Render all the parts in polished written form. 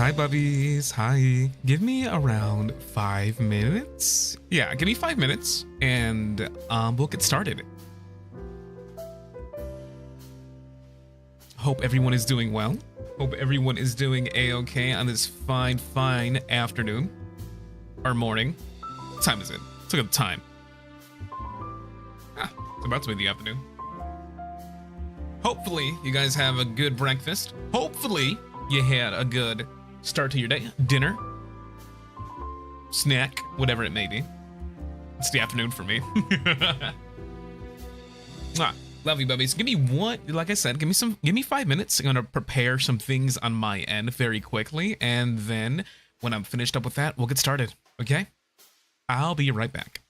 Hi, Bubbies. Hi. Give me around 5 minutes. Yeah, give me 5 minutes and we'll get started. Hope everyone is doing well. Hope everyone is doing a-okay on this fine afternoon or morning. What time is it? Let's look at the time. It's about to be the afternoon. Hopefully you guys have a good breakfast. Hopefully you had a good start to your day. Dinner, snack, whatever it may be. It's the afternoon for me. Love you, Bubbies. Give me one, like I said, give me 5 minutes. I'm gonna prepare some things on my end very quickly, and then when I'm finished up with that, we'll get started, okay? I'll be right back.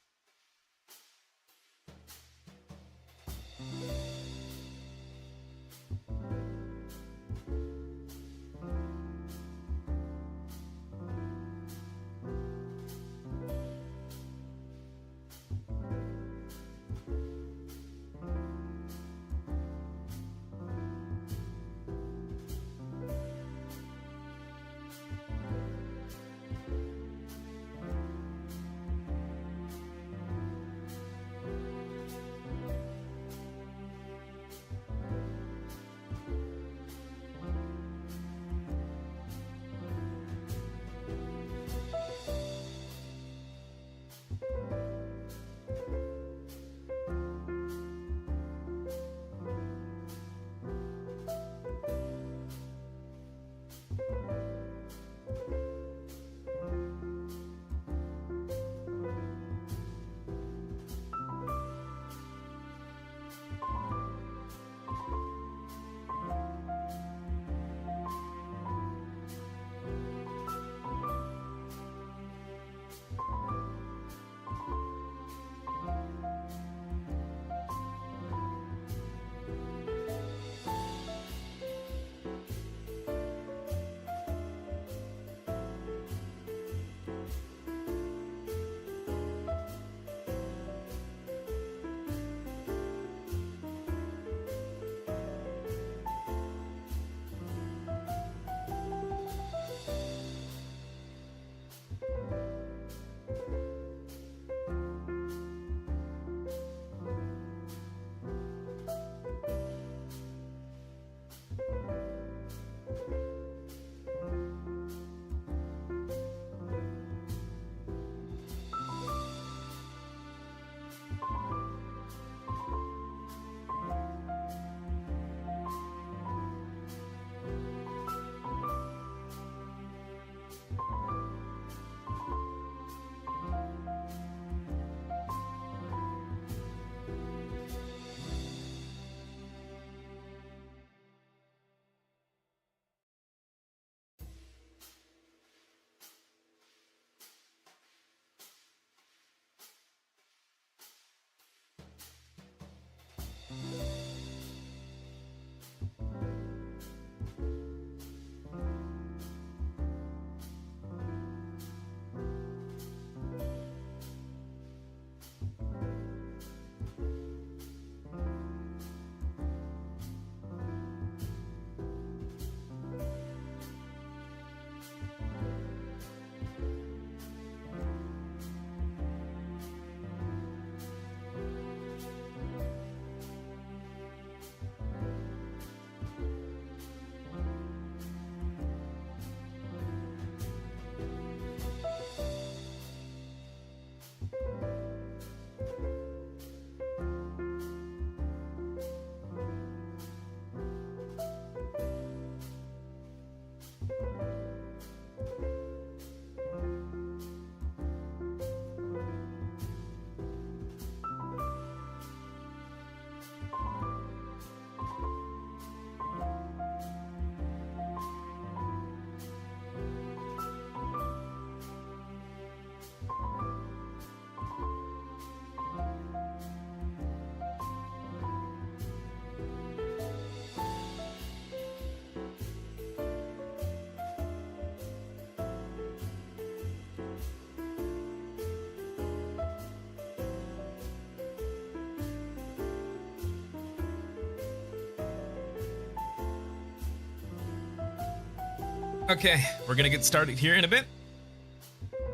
Okay, we're gonna get started here in a bit.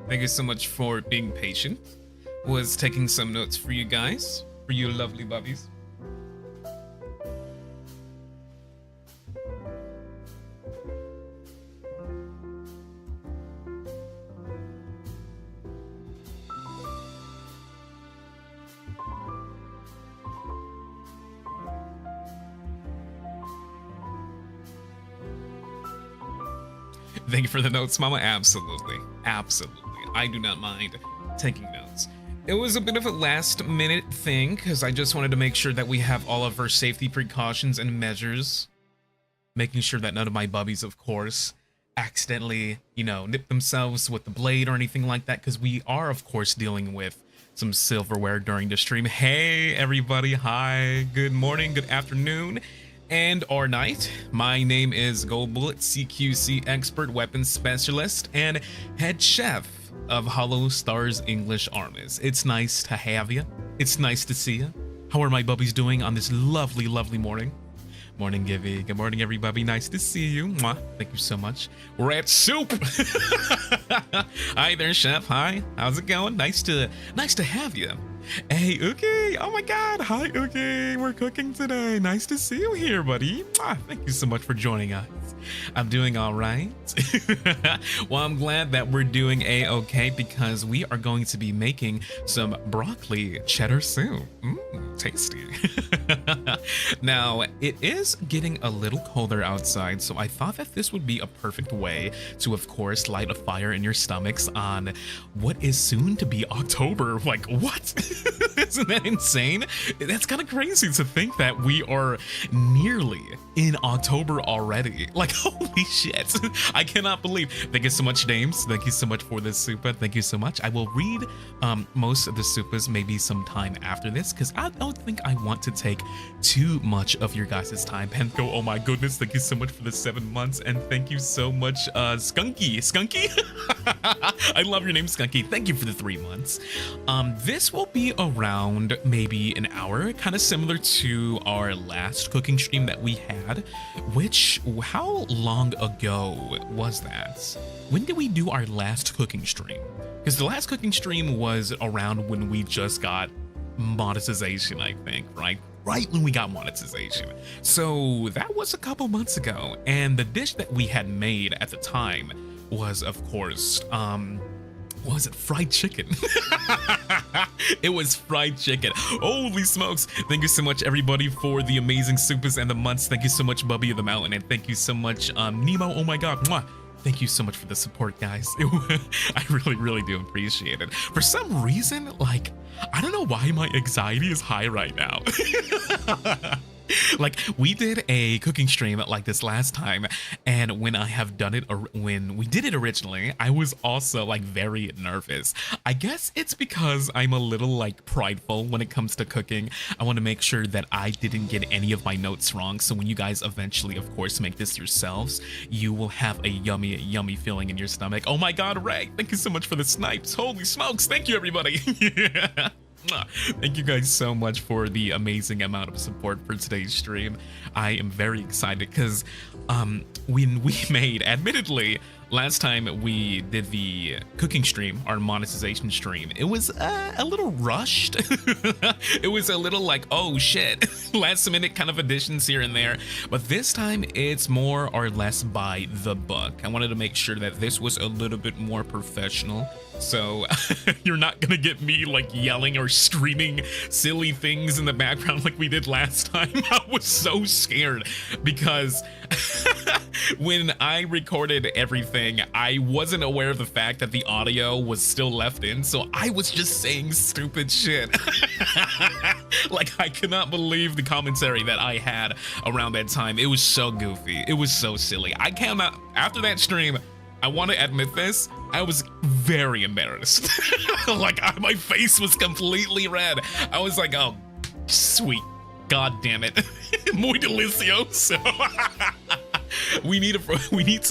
Thank you so much for being patient. Was taking some notes for you guys, for you lovely bubbies. Thank you for the notes, Mama. Absolutely. Absolutely. I do not mind taking notes. It was a bit of a last minute thing because I just wanted to make sure that we have all of our safety precautions and measures. Making sure that none of my bubbies, of course, accidentally, you know, nip themselves with the blade or anything like that, because we are, of course, dealing with some silverware during the stream. Hey, everybody. Hi. Good morning. Good afternoon. And or night. My name is Goldbullet, CQC expert, weapons specialist, and head chef of HOLOSTARS English ARMIS. It's nice to have you. It's nice to see you. How are my bubbies doing on this lovely, lovely morning? Morning, Givy. Good morning, everybody. Nice to see you. Mwah. Thank you so much. We're at soup. Hi there, chef. Hi. How's it going? Nice to have you. Hey, Uki. Oh my God. Hi, Uki. We're cooking today. Nice to see you here, buddy. Mwah. Thank you so much for joining us. I'm doing all right. Well, I'm glad that we're doing a-okay because we are going to be making some broccoli cheddar soup. Tasty. Now, it is getting a little colder outside, so I thought that this would be a perfect way to, of course, light a fire in your stomachs on what is soon to be October. Like, what? Isn't that insane? That's kind of crazy to think that we are nearly in October already. Like, holy shit. I cannot believe. Thank you so much, James. Thank you so much for this super. Thank you so much. I will read most of the supers maybe sometime after this because I don't think I want to take too much of your guys' time. Penko, oh my goodness, thank you so much for the 7 months, and thank you so much, Skunky. I love your name, Skunky. Thank you for the 3 months. This will be around maybe an hour, kind of similar to our last cooking stream that we had, which, how long ago was that? When did we do our last cooking stream? Because the last cooking stream was around when we just got monetization, I think, right when we got monetization. So that was a couple months ago, and the dish that we had made at the time was, of course, was it fried chicken? It was fried chicken. Holy smokes. Thank you so much, everybody, for the amazing supers and the months. Thank you so much, Bubby of the Mountain, and thank you so much, Nemo. Oh my God. Mwah. Thank you so much for the support, guys. I really do appreciate it. For some reason, like, I don't know why my anxiety is high right now. Like, we did a cooking stream like this last time, and when I have done it, or when we did it originally, I was also like very nervous. I guess it's because I'm a little like prideful when it comes to cooking. I want to make sure that I didn't get any of my notes wrong, so when you guys eventually, of course, make this yourselves, you will have a yummy feeling in your stomach. Oh my God, Ray, thank you so much for the snipes. Holy smokes, thank you, everybody. Yeah. Thank you guys so much for the amazing amount of support for today's stream. I am very excited because when we made, admittedly, last time we did the cooking stream, our monetization stream, it was a little rushed. It was a little like, oh shit, last minute kind of additions here and there. But this time it's more or less by the book. I wanted to make sure that this was a little bit more professional. So you're not gonna get me like yelling or screaming silly things in the background like we did last time. I was so scared because when I recorded everything, I wasn't aware of the fact that the audio was still left in, so I was just saying stupid shit. Like, I cannot believe the commentary that I had around that time. It was so goofy. It was so silly. I cannot, after that stream, I want to admit this, I was very embarrassed. Like, my face was completely red. I was like, oh, sweet. God damn it. Muy delicioso.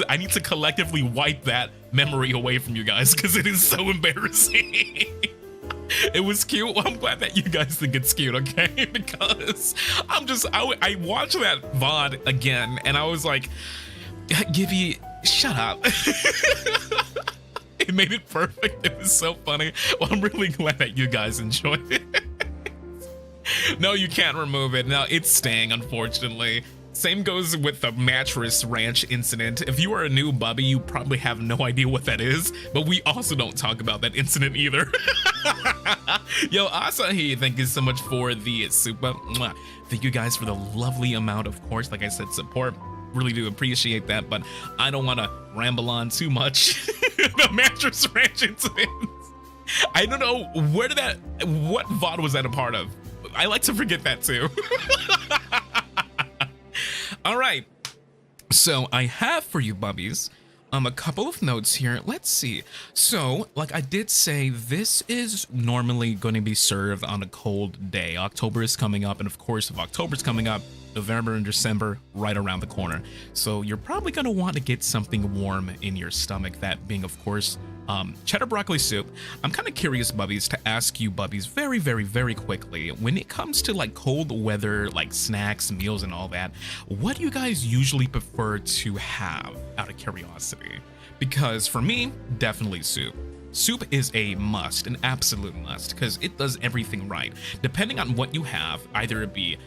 I need to collectively wipe that memory away from you guys because it is so embarrassing. It was cute. Well, I'm glad that you guys think it's cute, okay? Because I watched that VOD again and I was like, Gibby, Shut up. It made it perfect. It was so funny. Well, I'm really glad that you guys enjoyed it. No, you can't remove it. No, it's staying, unfortunately. Same goes with the mattress ranch incident. If you are a new Bubby, you probably have no idea what that is, but we also don't talk about that incident either. Yo, Asahi, thank you so much for the super. Thank you guys for the lovely amount, of course, like I said, support. Really do appreciate that, but I don't want to ramble on too much. The mattress ranch incident. I don't know, what VOD was that a part of? I like to forget that too. All right, so I have for you, Bubbies, a couple of notes here. Let's see. So, like I did say, this is normally going to be served on a cold day. October is coming up, and of course, if October's coming up, November and December right around the corner. So you're probably going to want to get something warm in your stomach, that being, of course, cheddar broccoli soup. I'm kind of curious, Bubbies, to ask you, Bubbies, very, very, very quickly, when it comes to like cold weather, like snacks, meals, and all that, what do you guys usually prefer to have, out of curiosity? Because for me, definitely soup. Soup is a must, an absolute must, because it does everything right. Depending on what you have, either it be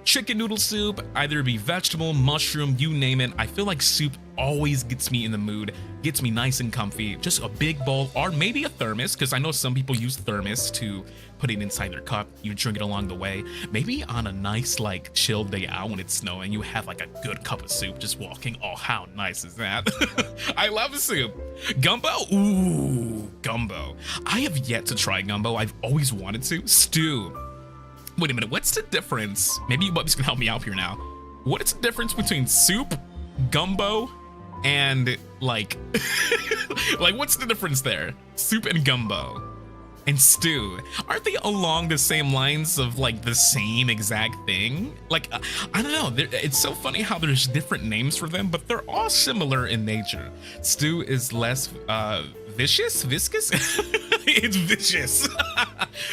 chicken noodle soup, either it be vegetable, mushroom, you name it, I feel like soup always gets me in the mood, gets me nice and comfy. Just a big bowl, or maybe a thermos, because I know some people use thermos to put it inside their cup, you drink it along the way. Maybe on a nice like chill day out when it's snowing, you have like a good cup of soup just walking. Oh, how nice is that? I love soup. Gumbo? Ooh, gumbo. I have yet to try gumbo. I've always wanted to. Stew. Wait a minute, what's the difference? Maybe you Bubbies can help me out here now. What is the difference between soup, gumbo, and like, like what's the difference there? Soup and gumbo and stew. Aren't they along the same lines of like the same exact thing? Like, I don't know, it's so funny how there's different names for them, but they're all similar in nature. Stew is less viscous? It's vicious.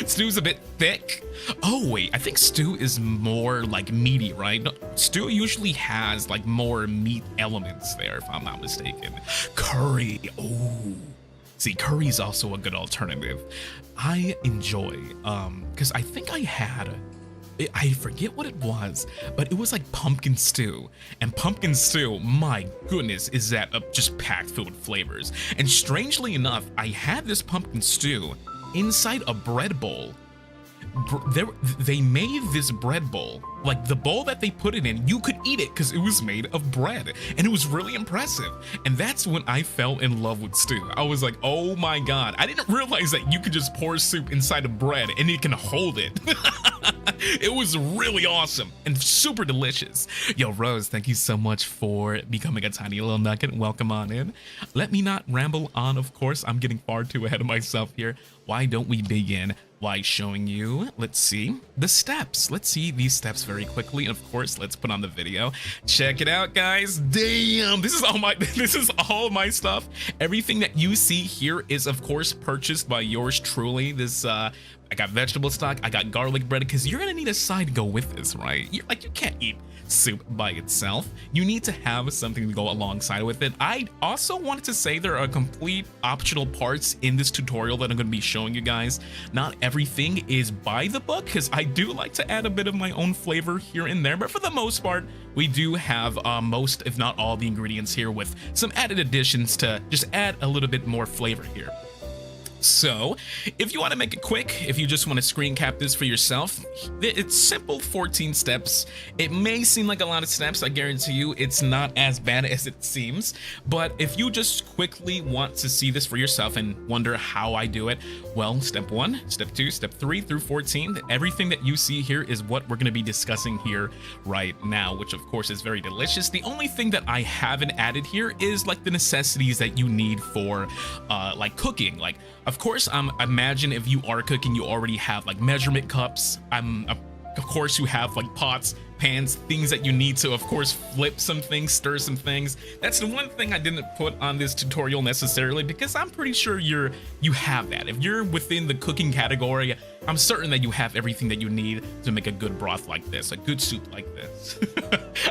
Stew's a bit thick. Oh wait, I think stew is more like meaty, right? No, stew usually has like more meat elements there, if I'm not mistaken. Curry, oh. See, curry is also a good alternative. I enjoy, because I think I forget what it was, but it was like pumpkin stew. And pumpkin stew, my goodness, is that just packed filled with flavors. And strangely enough, I had this pumpkin stew inside a bread bowl. They made this bread bowl, like the bowl that they put it in, you could eat it because it was made of bread, and it was really impressive. And that's when I fell in love with stew. I was like, oh my god, I didn't realize that you could just pour soup inside of bread and it can hold it. It was really awesome and super delicious. Yo, Rose, thank you so much for becoming a tiny little nugget. Welcome on in. Let me not ramble on, of course. I'm getting far too ahead of myself here. Why don't we begin by showing you, let's see, the steps. Let's see these steps very quickly. And of course, let's put on the video. Check it out, guys. Damn, this is all my stuff. Everything that you see here is, of course, purchased by yours truly. This, I got vegetable stock, I got garlic bread, because you're gonna need a side to go with this, right? You can't eat soup by itself. You need to have something to go alongside with it. I also wanted to say there are complete optional parts in this tutorial that I'm going to be showing you guys. Not everything is by the book, because I do like to add a bit of my own flavor here and there, but for the most part, we do have most, if not all, the ingredients here with some added additions to just add a little bit more flavor here. So, if you want to make it quick, if you just want to screen cap this for yourself, it's simple 14 steps. It may seem like a lot of steps, I guarantee you it's not as bad as it seems, but if you just quickly want to see this for yourself and wonder how I do it, well, step 1, step 2, step 3 through 14, everything that you see here is what we're going to be discussing here right now, which of course is very delicious. The only thing that I haven't added here is like the necessities that you need for like cooking. Like, of course, imagine if you are cooking, you already have like measurement cups. Of course, you have like pots, pans, things that you need to, of course, flip some things, stir some things. That's the one thing I didn't put on this tutorial necessarily, because I'm pretty sure you have that. If you're within the cooking category, I'm certain that you have everything that you need to make a good broth like this, a good soup like this.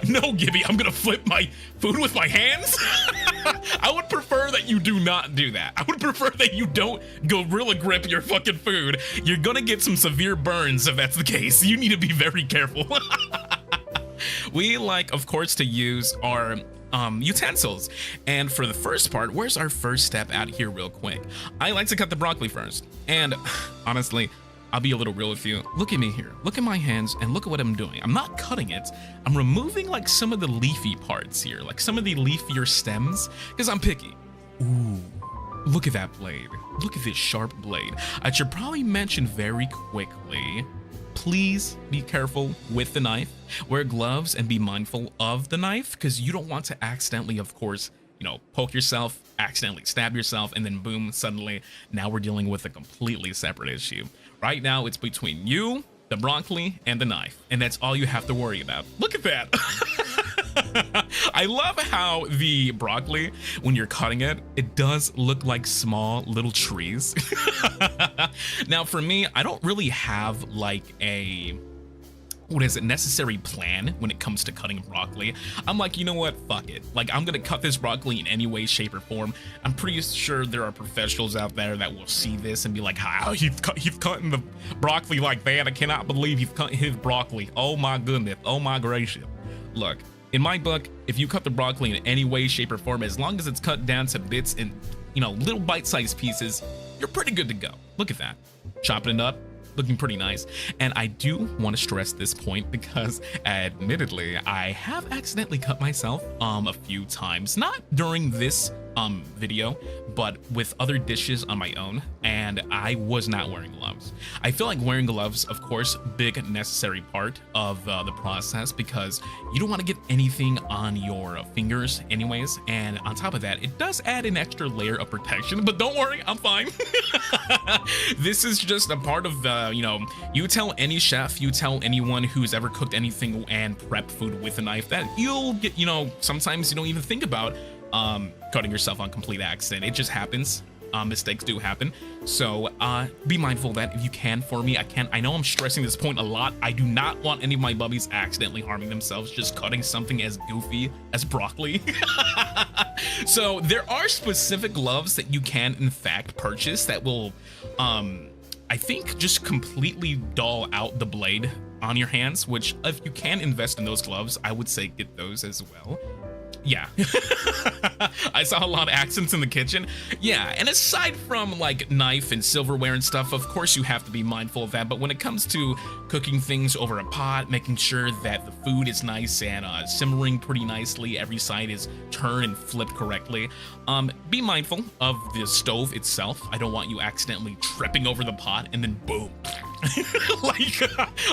No, Gibby, I'm gonna flip my food with my hands? I would prefer that you do not do that. I would prefer that you don't gorilla grip your fucking food. You're gonna get some severe burns if that's the case. You need to be very careful. We like, of course, to use our utensils. And for the first part, where's our first step out here real quick? I like to cut the broccoli first. And honestly, I'll be a little real with you. Look at me here. Look at my hands and look at what I'm doing. I'm not cutting it. I'm removing like some of the leafy parts here, like some of the leafier stems, because I'm picky. Ooh, look at that blade. Look at this sharp blade. I should probably mention very quickly, please be careful with the knife. Wear gloves and be mindful of the knife, because you don't want to accidentally, of course, you know, poke yourself, accidentally stab yourself, and then boom, suddenly now we're dealing with a completely separate issue. Right now, it's between you, the broccoli, and the knife, and that's all you have to worry about. Look at that. I love how the broccoli, when you're cutting it, it does look like small little trees. Now, for me, I don't really have like a necessary plan when it comes to cutting broccoli. I'm like, you know what, fuck it, like I'm gonna cut this broccoli in any way, shape, or form. I'm pretty sure there are professionals out there that will see this and be like, how he's cutting the broccoli like that. I cannot believe he's cutting his broccoli. Oh my goodness, oh my gracious. Look, in my book, if you cut the broccoli in any way, shape, or form, as long as it's cut down to bits and, you know, little bite-sized pieces, you're pretty good to go. Look at that, chopping it up, looking pretty nice. And I do want to stress this point because admittedly, I have accidentally cut myself a few times, not during this video, but with other dishes on my own, and I was not wearing gloves. I feel like wearing gloves, of course, big necessary part of the process, because you don't want to get anything on your fingers anyways, and on top of that, it does add an extra layer of protection, but don't worry, I'm fine. This is just a part of you know, you tell any chef, you tell anyone who's ever cooked anything and prepped food with a knife, that you'll get, you know, sometimes you don't even think about cutting yourself on complete accident. It just happens. Mistakes do happen. So be mindful of that if you can. For me, I know I'm stressing this point a lot. I do not want any of my bubbies accidentally harming themselves just cutting something as goofy as broccoli. So there are specific gloves that you can in fact purchase that will I think just completely dull out the blade on your hands, which if you can invest in those gloves, I would say get those as well. Yeah. I saw a lot of accents in the kitchen. Yeah, and aside from like knife and silverware and stuff, of course you have to be mindful of that, but when it comes to cooking things over a pot, making sure that the food is nice and simmering pretty nicely, every side is turned and flipped correctly, be mindful of the stove itself. I don't want you accidentally tripping over the pot and then boom. Like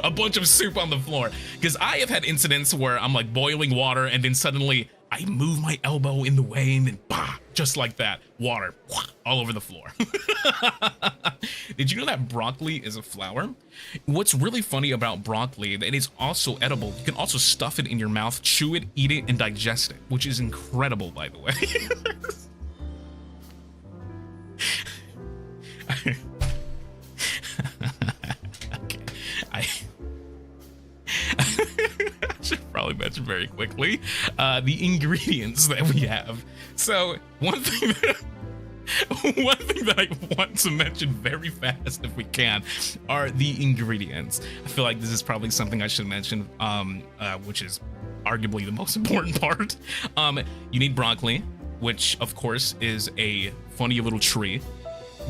a bunch of soup on the floor, because I have had incidents where I'm like boiling water and then suddenly I move my elbow in the way and then bah, just like that, water all over the floor. Did you know that broccoli is a flower? What's really funny about broccoli, that it is also edible. You can also stuff it in your mouth, chew it, eat it, and digest it, which is incredible, by the way. I should probably mention very quickly the ingredients that we have. So one thing that I want to mention very fast, if we can, are the ingredients. I feel like this is probably something I should mention, which is arguably the most important part. You need broccoli, which of course is a funny little tree.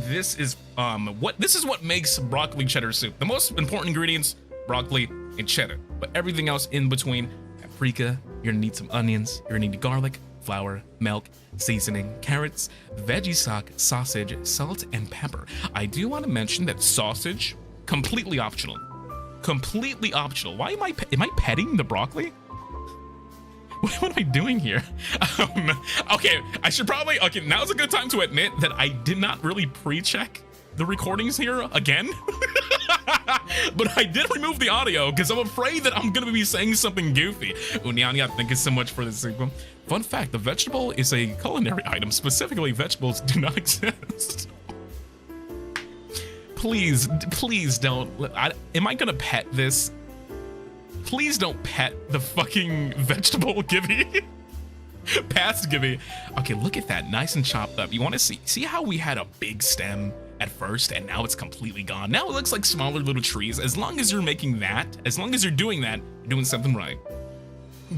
This is what makes broccoli cheddar soup. The most important ingredients: broccoli and cheddar, but everything else in between: paprika, you're gonna need some onions, you're gonna need garlic, flour, milk, seasoning, carrots, veggie stock, sausage, salt, and pepper. I do want to mention that sausage, completely optional. Completely optional. Why am I petting the broccoli? What am I doing here? Okay, I should probably, okay, now's a good time to admit that I did not really pre-check the recordings here again. But I did remove the audio because I'm afraid that I'm gonna be saying something goofy. Unyanya, thank you so much for the sequel. Fun fact, the vegetable is a culinary item. Specifically, vegetables do not exist. Please, please don't. Am I gonna pet this? Please don't pet the fucking vegetable Gibby. Past Gibby. Okay, look at that, nice and chopped up. You want to see how we had a big stem at first and now it's completely gone? Now it looks like smaller little trees. As long as you're making that, as long as you're doing that, you're doing something right.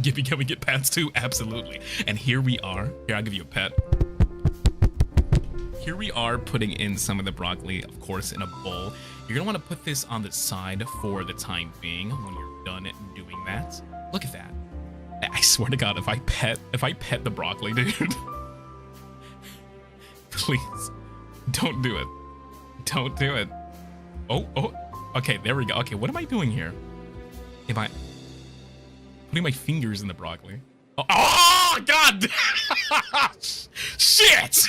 Gibby, can we get pets too? Absolutely. And here we are. Here, I'll give you a pet. Here we are putting in some of the broccoli, of course, in a bowl. You're gonna want to put this on the side for the time being when you're done doing that. Look at that. I swear to God, if I pet the broccoli, dude, please, don't do it. Don't do it. Oh, okay, there we go. Okay, what am I doing here? Am I putting my fingers in the broccoli? Oh God! Shit!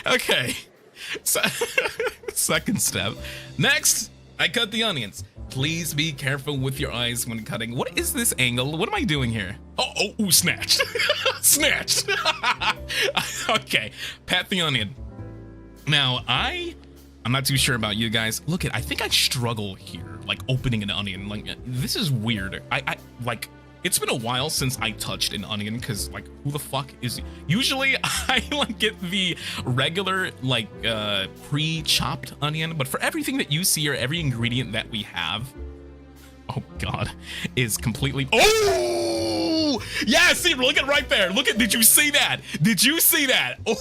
Okay, so second step. Next, I cut the onions. Please be careful with your eyes when cutting. What is this angle? What am I doing here? Oh, snatched. Snatched. Okay, pat the onion. Now, I'm not too sure about you guys. Look I think I struggle here, like opening an onion. Like, this is weird. I like, it's been a while since I touched an onion because, like, who the fuck is he? Usually I like get the regular, like, pre-chopped onion, but for everything that you see or every ingredient that we have, oh God, is completely, oh! Yeah, see, look at right there. Look at, did you see that? Did you see that? Oh,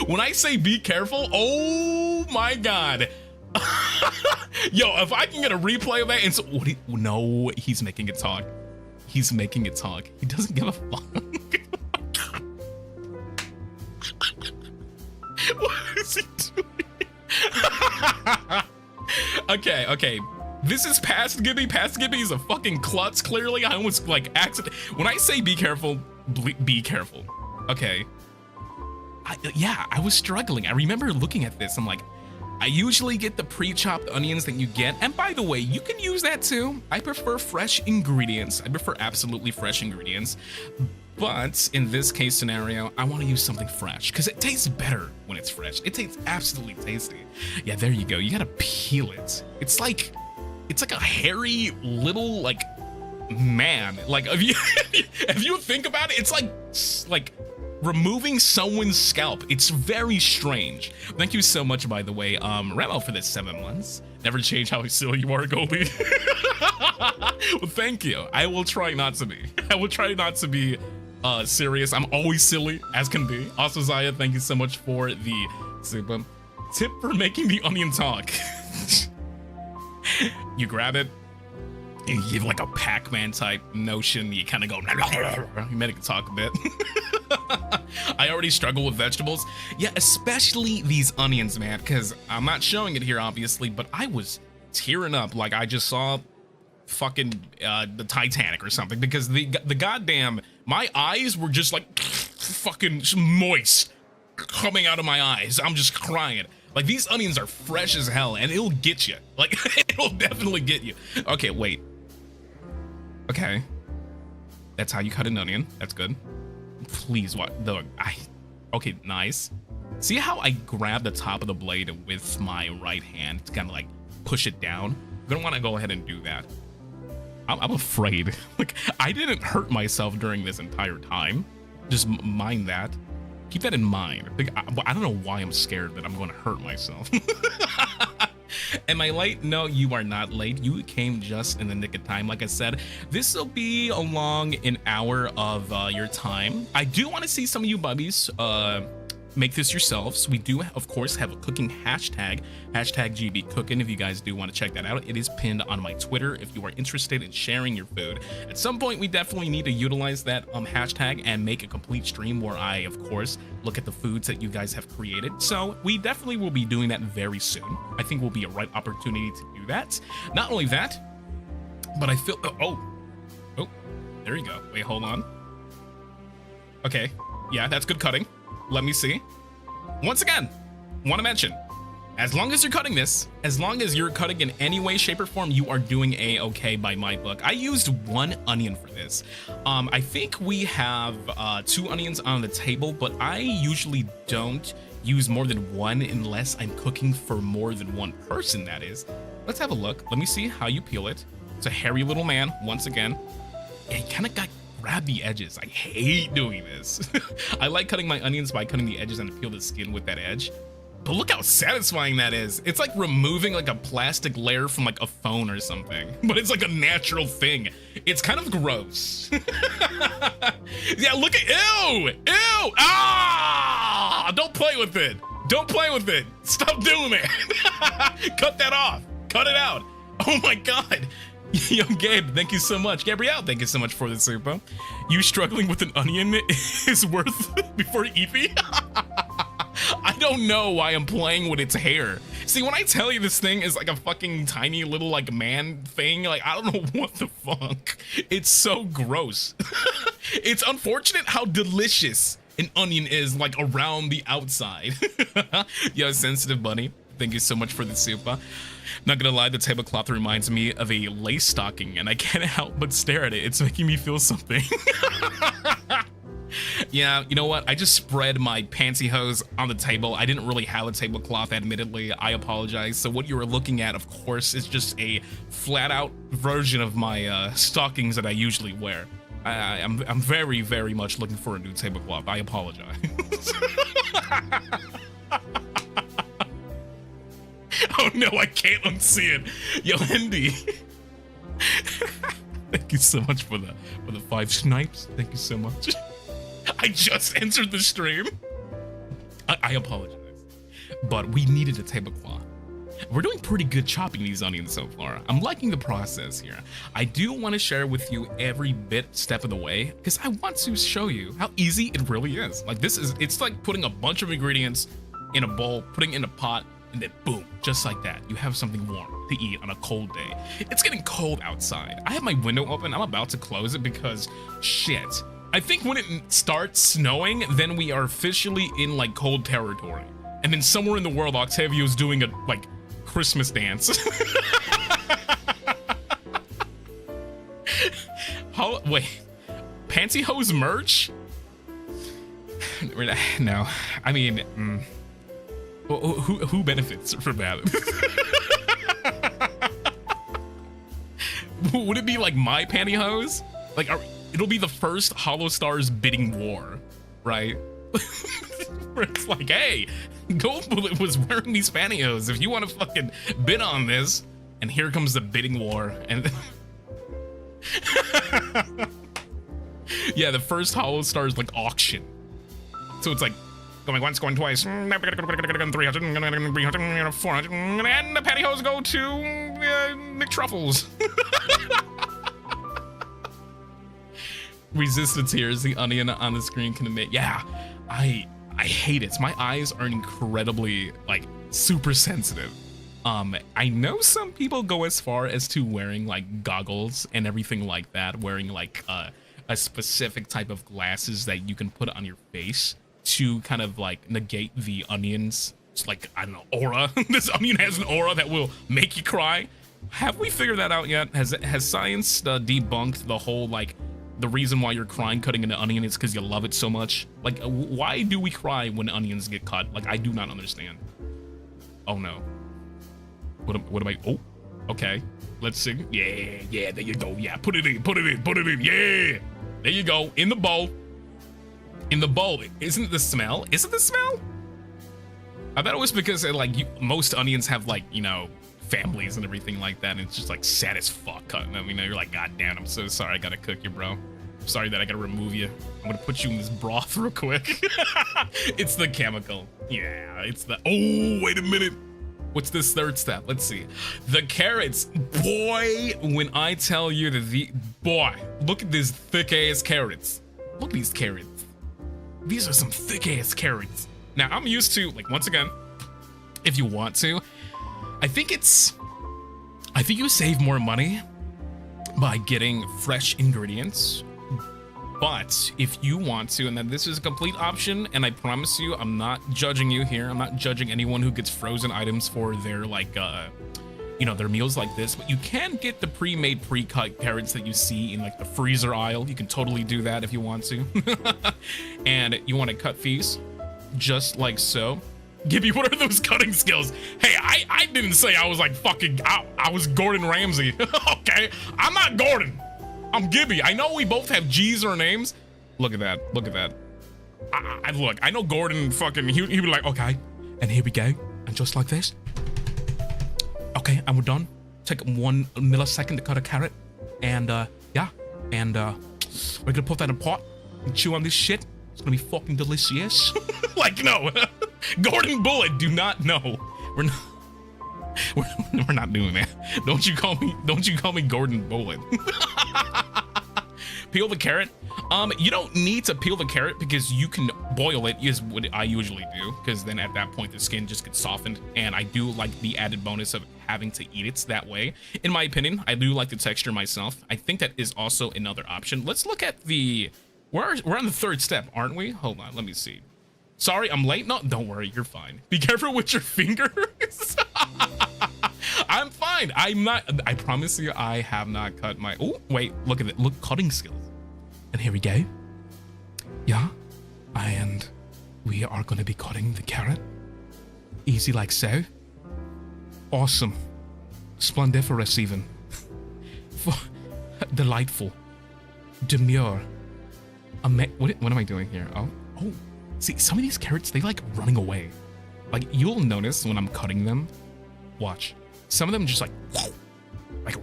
when I say be careful, oh my God. Yo, if I can get a replay of that, and so no, he's making it talk. He's making it talk. He doesn't give a fuck. What is he doing? Okay. This is past Gibby. Past Gibby is a fucking klutz. Clearly, I almost like accident. When I say be careful, be careful. Okay. I was struggling. I remember looking at this. I'm like, I usually get the pre-chopped onions that you get. And by the way, you can use that too. I prefer fresh ingredients. I prefer absolutely fresh ingredients. But in this case scenario, I want to use something fresh because it tastes better when it's fresh. It tastes absolutely tasty. Yeah, there you go. You gotta peel it. It's like a hairy little like man. Like if you think about it, it's like removing someone's scalp. It's very strange. Thank you so much, by the way, Remo, for this 7 months. Never change how silly you are, Goldie. Well, thank you. I will try not to be. I will try not to be serious. I'm always silly as can be. Also, Zaya, thank you so much for the tip for making the onion talk. You grab it. You give like a Pac-Man type notion. You kind of go, you make it talk a bit. I already struggle with vegetables. Yeah, especially these onions, man, because I'm not showing it here, obviously, but I was tearing up like I just saw fucking the Titanic or something, because the goddamn, my eyes were just like fucking moist coming out of my eyes. I'm just crying. Like, these onions are fresh as hell, and it'll get you. Like, it'll definitely get you. Okay, wait. Okay. That's how you cut an onion. That's good. Please, what? Okay, nice. See how I grab the top of the blade with my right hand to kind of, like, push it down? I'm gonna want to go ahead and do that. I'm afraid. Like, I didn't hurt myself during this entire time. Just mind that. Keep that in mind. I don't know why I'm scared that I'm going to hurt myself. Am I late? No, you are not late. You came just in the nick of time. Like I said, this will be along an hour of your time. I do want to see some of you bubbies make this yourselves. We do, of course, have a cooking hashtag #GBCooking. If you guys do want to check that out, it is pinned on my Twitter if you are interested in sharing your food. At some point, we definitely need to utilize that hashtag and make a complete stream where I, of course, look at the foods that you guys have created. So we definitely will be doing that very soon. I think will be a right opportunity to do that. Not only that, but I feel, oh, there you go. Wait, hold on. Okay, yeah, that's good cutting. Let me see. Once again, want to mention, As long as you're cutting this, as long as you're cutting in any way, shape, or form, you are doing a-okay by my book. I used 1 onion for this. I think we have 2 onions on the table, but I usually don't use more than 1 unless I'm cooking for more than 1 person, that is. Let's have a look. Let me see how you peel it. It's a hairy little man, once again. Yeah, he kind of got grab the edges. I hate doing this. I like cutting my onions by cutting the edges and peel the skin with that edge. But look how satisfying that is. It's like removing like a plastic layer from like a phone or something, but it's like a natural thing. It's kind of gross. Yeah, look at, ew, ew, ah! Don't play with it. Don't play with it. Stop doing it. Cut that off. Cut it out. Oh my God. Yo, Gabe, thank you so much. Gabrielle, thank you so much for the super. You struggling with an onion is worth before Evie? I don't know why I'm playing with its hair. See, when I tell you this thing is like a fucking tiny little like man thing, like I don't know what the fuck. It's so gross. It's unfortunate how delicious an onion is like around the outside. Yo, sensitive bunny, thank you so much for the super. Not gonna lie, the tablecloth reminds me of a lace stocking and I can't help but stare at it. It's making me feel something. Yeah, you know what? I just spread my pantyhose on the table. I didn't really have a tablecloth, admittedly. I apologize. So what you were looking at, of course, is just a flat-out version of my stockings that I usually wear. I'm very, very much looking for a new tablecloth. I apologize. Oh no, I can't unsee it. Yo, Hendy. Thank you so much for the 5 snipes. Thank you so much. I just entered the stream. I apologize, but we needed a tablecloth. We're doing pretty good chopping these onions so far. I'm liking the process here. I do want to share with you every step of the way because I want to show you how easy it really is. Like it's like putting a bunch of ingredients in a bowl, putting it in a pot, and then boom, just like that, you have something warm to eat on a cold day. It's getting cold outside. I have my window open. I'm about to close it because shit. I think when it starts snowing, then we are officially in like cold territory. And then somewhere in the world, Octavio's doing a like Christmas dance. Wait, pantyhose merch? No, I mean, who benefits from that? Would it be like my pantyhose? Like, it'll be the first HOLOSTARS bidding war, right? Where it's like, hey, Goldbullet was wearing these pantyhose. If you want to fucking bid on this, and here comes the bidding war. And yeah, the first HOLOSTARS like auction. So it's like going once, going twice, 300, 400, and the pantyhose go to McTruffles. Resist the tears the onion on the screen can emit. Yeah, I hate it. My eyes are incredibly like super sensitive. I know some people go as far as to wearing like goggles and everything like that, wearing like a specific type of glasses that you can put on your face to kind of like negate the onion's, it's like, I don't know, aura. This onion has an aura that will make you cry. Have we figured that out yet? Has science debunked the whole like the reason why you're crying cutting an onion is because you love it so much? Like, why do we cry when onions get cut? Like, I do not understand. Oh no. What am I? Oh, okay. Let's sing. Yeah, there you go. Yeah, put it in. Yeah, there you go. In the bowl. In the bowl. Isn't it the smell? Is it the smell? I bet it was because most onions have like, you know, families and everything like that, and it's just like sad as fuck cutting them. You know, you're like, God damn, I'm so sorry I gotta cook you, bro. I'm sorry that I gotta remove you. I'm gonna put you in this broth real quick. It's the chemical. Yeah, it's the, oh, wait a minute. What's this third step? Let's see. The carrots. Boy, when I tell you that boy, look at these thick ass carrots. Look at these carrots. These are some thick ass carrots. Now I'm used to, like, once again, if you want to, I think you save more money by getting fresh ingredients But if you want to, and then this is a complete option, and I promise you, I'm not judging you here. I'm not judging anyone who gets frozen items for their, like, you know, their meals like this, but you can get the pre-made, pre-cut carrots that you see in, like, the freezer aisle. You can totally do that if you want to. And you want to cut these just like so. Gibby, what are those cutting skills? Hey, I didn't say I was like fucking, I was Gordon Ramsay. Okay, I'm not Gordon. I'm Gibby. I know we both have G's in our names. Look at that. Look at that. Look, I know Gordon fucking, he'd be like, okay, and here we go. And just like this. Okay, and we're done. Take 1 millisecond to cut a carrot. And, yeah. And, we're gonna put that in a pot and chew on this shit. It's gonna be fucking delicious. Like, no. Gordon Bullet, do not know. We're not. We're not doing that. Don't you call me Gordon Bullet. Peel the carrot. You don't need to peel the carrot because you can boil it, is what I usually do, because then at that point the skin just gets softened, and I do like the added bonus of having to eat it that way. In my opinion, I do like the texture myself. I think that is also another option. Let's look at the, we're on the 3rd step, aren't we? Hold on, let me see. Sorry, I'm late. No, don't worry, you're fine. Be careful with your fingers. I'm fine. I'm not, I promise you, I have not cut my, oh, wait, look at it. Look, cutting skills. And here we go. Yeah. And we are going to be cutting the carrot. Easy like so. Awesome. Splendiferous even. Delightful. Demure. What am I doing here? Oh. See, some of these carrots, they like running away. Like, you'll notice when I'm cutting them. Watch. Some of them just like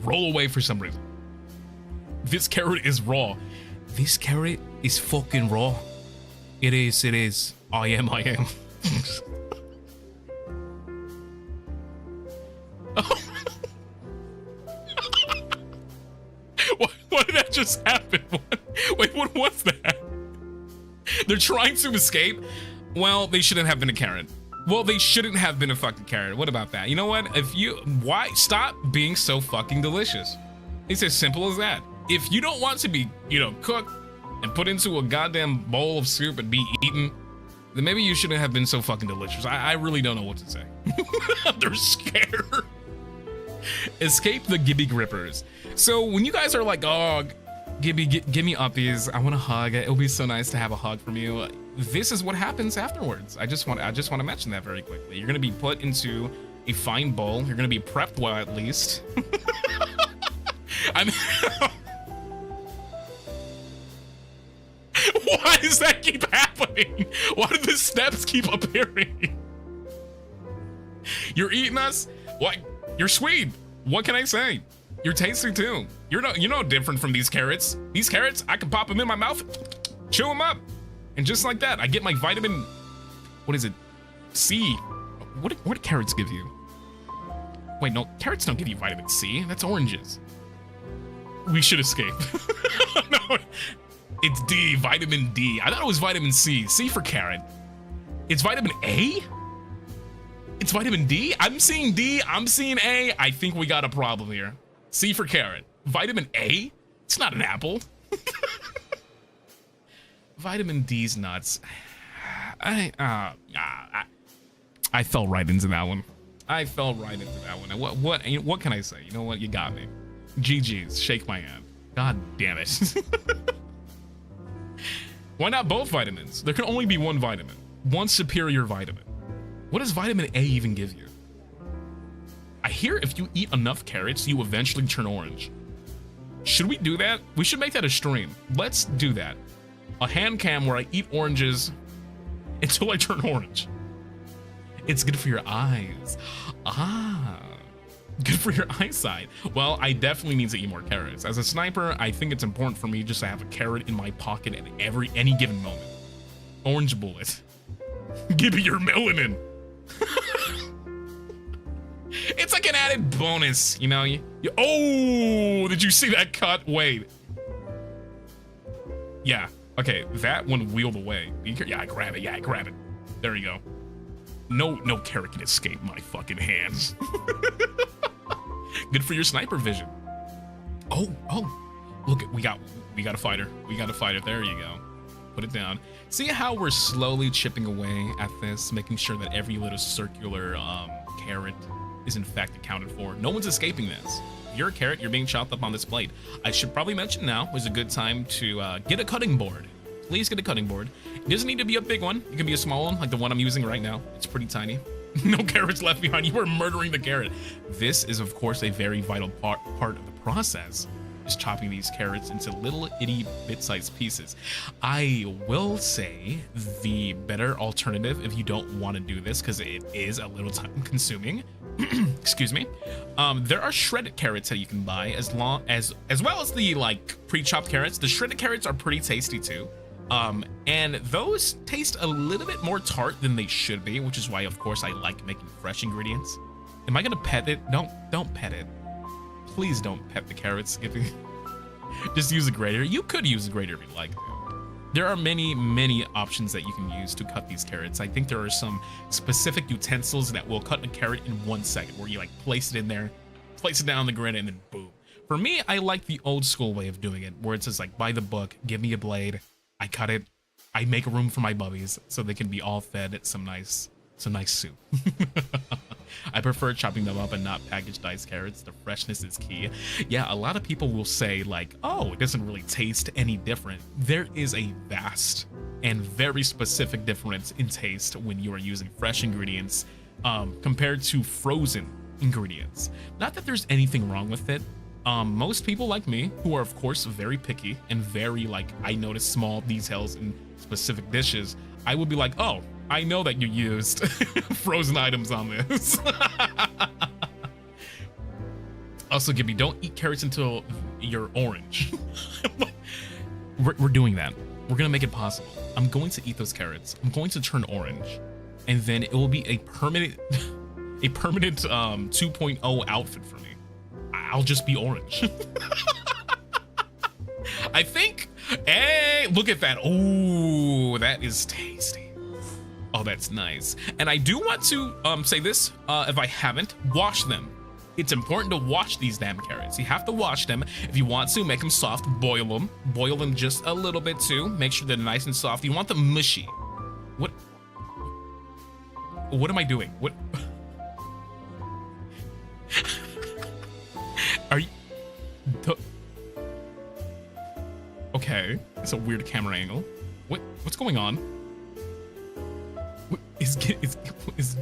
roll away for some reason. This carrot is raw. This carrot is fucking raw. It is. I am. What did that just happen? Wait, what was that? They're trying to escape? Well, they shouldn't have been a carrot. Well, they shouldn't have been a fucking carrot. What about that? You know what? Why stop being so fucking delicious? It's as simple as that. If you don't want to be, you know, cooked and put into a goddamn bowl of soup and be eaten, then maybe you shouldn't have been so fucking delicious. I really don't know what to say. They're scared. Escape the Gibby grippers. So when you guys are like, oh, Gibby, give me uppies. I want a hug. It'll be so nice to have a hug from you. This is what happens afterwards. I just want to mention that very quickly. You're gonna be put into a fine bowl. You're gonna be prepped well, at least. I mean, why does that keep happening? Why do the steps keep appearing? You're eating us? What? You're sweet. What can I say? You're tasty too. You're no different from these carrots. These carrots, I can pop them in my mouth, chew them up, and just like that, I get my vitamin. What is it? C. What do carrots give you? Wait, no, carrots don't give you vitamin C. That's oranges. We should escape. No, it's D, vitamin D. I thought it was vitamin C. C for carrot. It's vitamin A? It's vitamin D? I'm seeing D, I'm seeing A. I think we got a problem here. C for carrot. Vitamin A? It's not an apple. Vitamin D's nuts. I fell right into that one. What can I say? You know what? You got me. GG's. Shake my hand. God damn it. Why not both vitamins? There can only be one vitamin. One superior vitamin. What does vitamin A even give you? I hear if you eat enough carrots, you eventually turn orange. Should we do that? We should make that a stream. Let's do that. A hand cam where I eat oranges until I turn orange. It's good for your eyes. Ah, good for your eyesight. Well, I definitely need to eat more carrots. As a sniper, I think it's important for me just to have a carrot in my pocket at any given moment. Orange bullet. Give me your melanin. It's like an added bonus, you know? Oh, did you see that cut? Wait. Yeah, okay, that one wheeled away. Yeah, I grab it, There you go. No carrot can escape my fucking hands. Good for your sniper vision. Oh, look, we got We got to fight her. We got to fight her. There you go. Put it down. See how we're slowly chipping away at this, making sure that every little circular carrot is in fact accounted for. No one's escaping this. If you're a carrot, you're being chopped up on this plate. I should probably mention now is a good time to get a cutting board. Please get a cutting board. It doesn't need to be a big one. It can be a small one, like the one I'm using right now. It's pretty tiny. No carrots left behind. You are murdering the carrot. This is, of course, a very vital part of the process, is chopping these carrots into little itty bit-sized pieces. I will say the better alternative if you don't want to do this, because it is a little time-consuming, excuse me, there are shredded carrots that you can buy, as well as the like pre-chopped carrots. The shredded carrots are pretty tasty too. And those taste a little bit more tart than they should be, which is why, of course, I like making fresh ingredients. Am I gonna pet it? Don't pet it. Please don't pet the carrots. Just use a grater. You could use a grater if you'd like to. There are many options that you can use to cut these carrots. I think there are some specific utensils that will cut a carrot in 1 second, where you like place it in there, place it down on the grid, and then boom. For me, I like the old school way of doing it, where it's just like, by the book, give me a blade, I cut it, I make room for my bubbies so they can be all fed some nice soup. I prefer chopping them up and not packaged diced carrots. The freshness is key. Yeah, a lot of people will say like, oh, it doesn't really taste any different. There is a vast and very specific difference in taste when you are using fresh ingredients compared to frozen ingredients. Not that there's anything wrong with it. Most people like me, who are of course very picky and very like, I notice small details in specific dishes, I would be like, oh, I know that you used frozen items on this. Also, Gibby, don't eat carrots until you're orange. We're doing that. We're gonna make it possible. I'm going to eat those carrots. I'm going to turn orange, and then it will be a permanent 2.0 outfit for me. I'll just be orange. I think. Hey, look at that. Oh, that is tasty. Oh, that's nice. And I do want to say this, if I haven't, wash them. It's important to wash these damn carrots. You have to wash them. If you want to, make them soft, boil them. Boil them just a little bit too. Make sure they're nice and soft. You want them mushy. What am I doing? What? Are you... Okay, it's a weird camera angle. What's going on?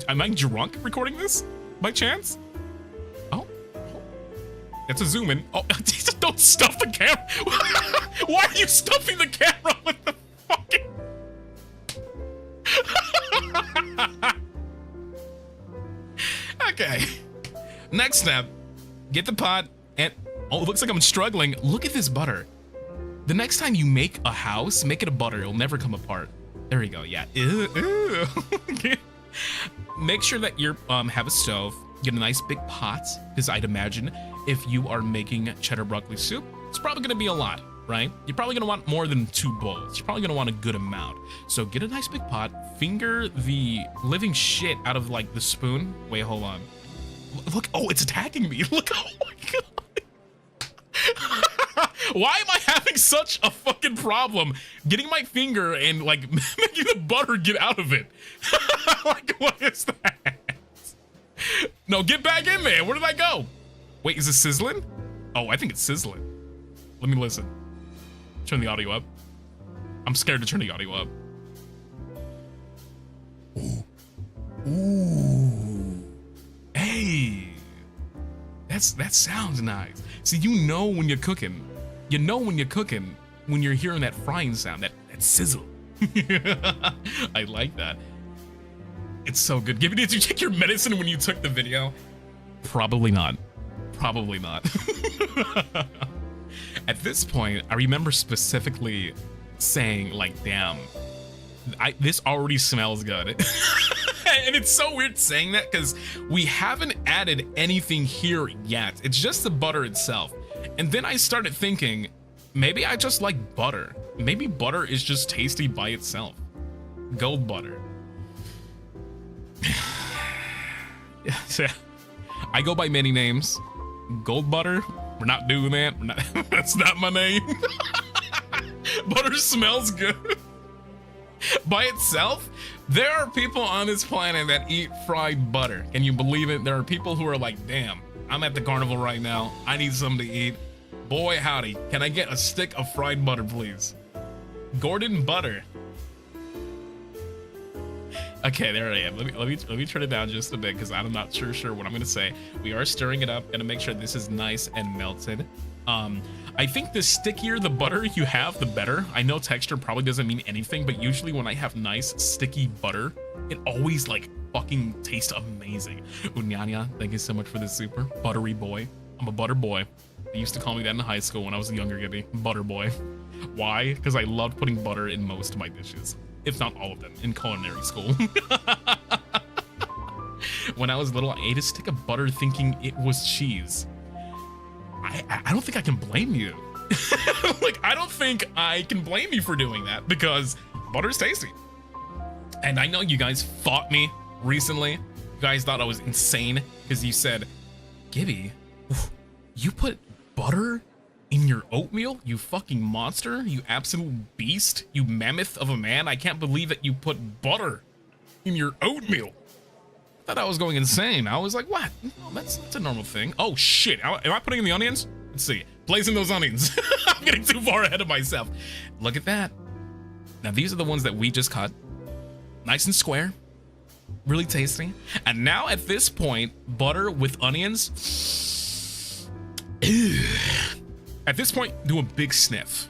Am I drunk recording this by chance? Oh, that's a zoom in. Oh, don't stuff the camera. Why are you stuffing the camera with the fucking? Okay. Next step, get the pot and oh, it looks like I'm struggling. Look at this butter. The next time you make a house, make it a butter. It'll never come apart. There you go. Yeah. Ew. Make sure that you have a stove. Get a nice big pot, because I'd imagine if you are making cheddar broccoli soup, it's probably going to be a lot, right? You're probably going to want more than 2 bowls. You're probably going to want a good amount. So get a nice big pot. Finger the living shit out of like the spoon. Wait, hold on. Look. Oh, it's attacking me. Look. Oh my god. Why am I having such a fucking problem getting my finger and like making the butter get out of it? Like, what is that? No, get back in there. Where did I go? Wait, is it sizzling? Oh, I think it's sizzling. Let me listen. Turn the audio up. I'm scared to turn the audio up. Ooh. Ooh. Hey. That sounds nice. See, you know when you're cooking. You know when you're cooking, when you're hearing that frying sound, that sizzle. I like that. It's so good. Gibby, did you take your medicine when you took the video? Probably not. Probably not. At this point, I remember specifically saying, like, damn, this already smells good. And it's so weird saying that because we haven't added anything here yet. It's just the butter itself. And then I started thinking, maybe I just like butter. Maybe butter is just tasty by itself. Gold butter. Yeah. I go by many names. Gold butter, we're not doing that. That's not my name. Butter smells good. By itself, there are people on this planet that eat fried butter. Can you believe it? There are people who are like, damn, I'm at the carnival right now. I need something to eat. Boy, howdy. Can I get a stick of fried butter, please? Gordon Butter. Okay, there I am. Let me turn it down just a bit because I'm not sure what I'm gonna say. We are stirring it up. Gonna make sure this is nice and melted. I think the stickier the butter you have, the better. I know texture probably doesn't mean anything, but usually when I have nice sticky butter, it always like fucking tastes amazing. Unyanya, thank you so much for the super. Buttery boy. I'm a butter boy. They used to call me that in high school when I was a younger kid. Butter boy. Why? Because I loved putting butter in most of my dishes. If not all of them, in culinary school. When I was little, I ate a stick of butter thinking it was cheese. I don't think I can blame you. Like, I don't think I can blame you for doing that because butter's tasty. And I know you guys fought me recently. You guys thought I was insane because you said, Gibby, you put butter in your oatmeal? You fucking monster? You absolute beast? You mammoth of a man? I can't believe that you put butter in your oatmeal. Thought I was going insane. I was like, what? No, that's a normal thing. Oh shit, am I putting in the onions? Let's see. Placing those onions. I'm getting too far ahead of myself. Look at that. Now these are the ones that we just cut. Nice and square. Really tasty. And now at this point, butter with onions. At this point, do a big sniff.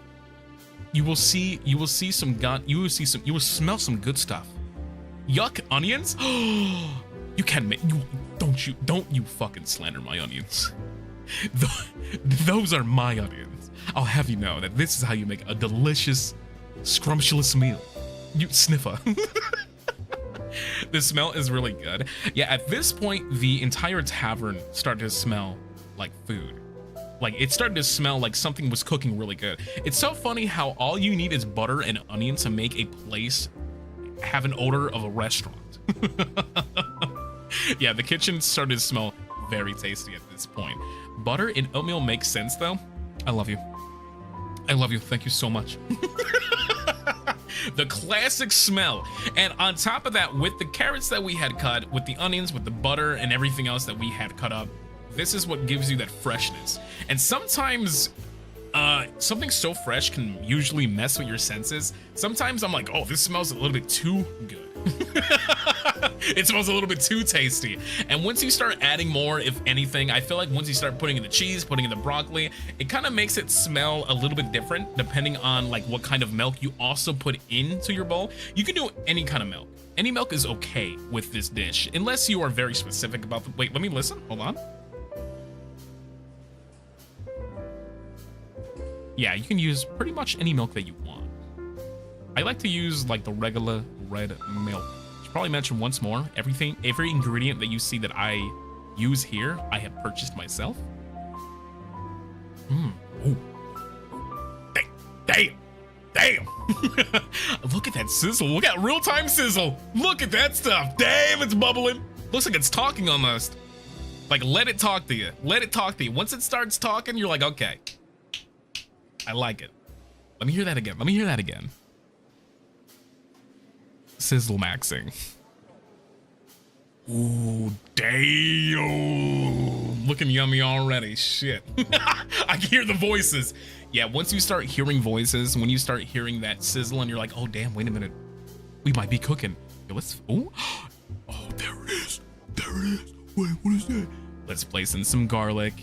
You will smell some good stuff. Yuck, onions? You can't make, don't you fucking slander my onions. Those are my onions. I'll have you know that this is how you make a delicious, scrumptious meal. You sniffer. The smell is really good. Yeah, at this point, the entire tavern started to smell like food. Like, it started to smell like something was cooking really good. It's so funny how all you need is butter and onion to make a place have an odor of a restaurant. Yeah, the kitchen started to smell very tasty at this point. Butter and oatmeal makes sense though. I love you. I love you. Thank you so much. The classic smell. And on top of that, with the carrots that we had cut, with the onions, with the butter and everything else that we had cut up, this is what gives you that freshness. And sometimes something so fresh can usually mess with your senses. Sometimes I'm like, oh, this smells a little bit too good. It smells a little bit too tasty. And once you start adding more, if anything, I feel like once you start putting in the cheese, putting in the broccoli, it kind of makes it smell a little bit different depending on like what kind of milk you also put into your bowl. You can do any kind of milk. Any milk is okay with this dish, unless you are very specific about the, wait, let me listen, hold on. Yeah, you can use pretty much any milk that you want. I like to use like the regular red milk. Should probably mention once more, every ingredient that you see that I use here, I have purchased myself. Ooh. Damn. Look at that sizzle. Look at real-time sizzle. Look at that stuff. Damn, it's bubbling. Looks like it's talking almost. Like, let it talk to you. Let it talk to you. Once it starts talking, you're like, okay. I like it. Let me hear that again. Let me hear that again. Sizzle maxing. Ooh, damn. Looking yummy already. Shit. I can hear the voices. Yeah, once you start hearing voices, when you start hearing that sizzle and you're like, oh, damn, wait a minute. We might be cooking. Yo, let's, oh, there it is. There it is. Wait, what is that? Let's place in some garlic.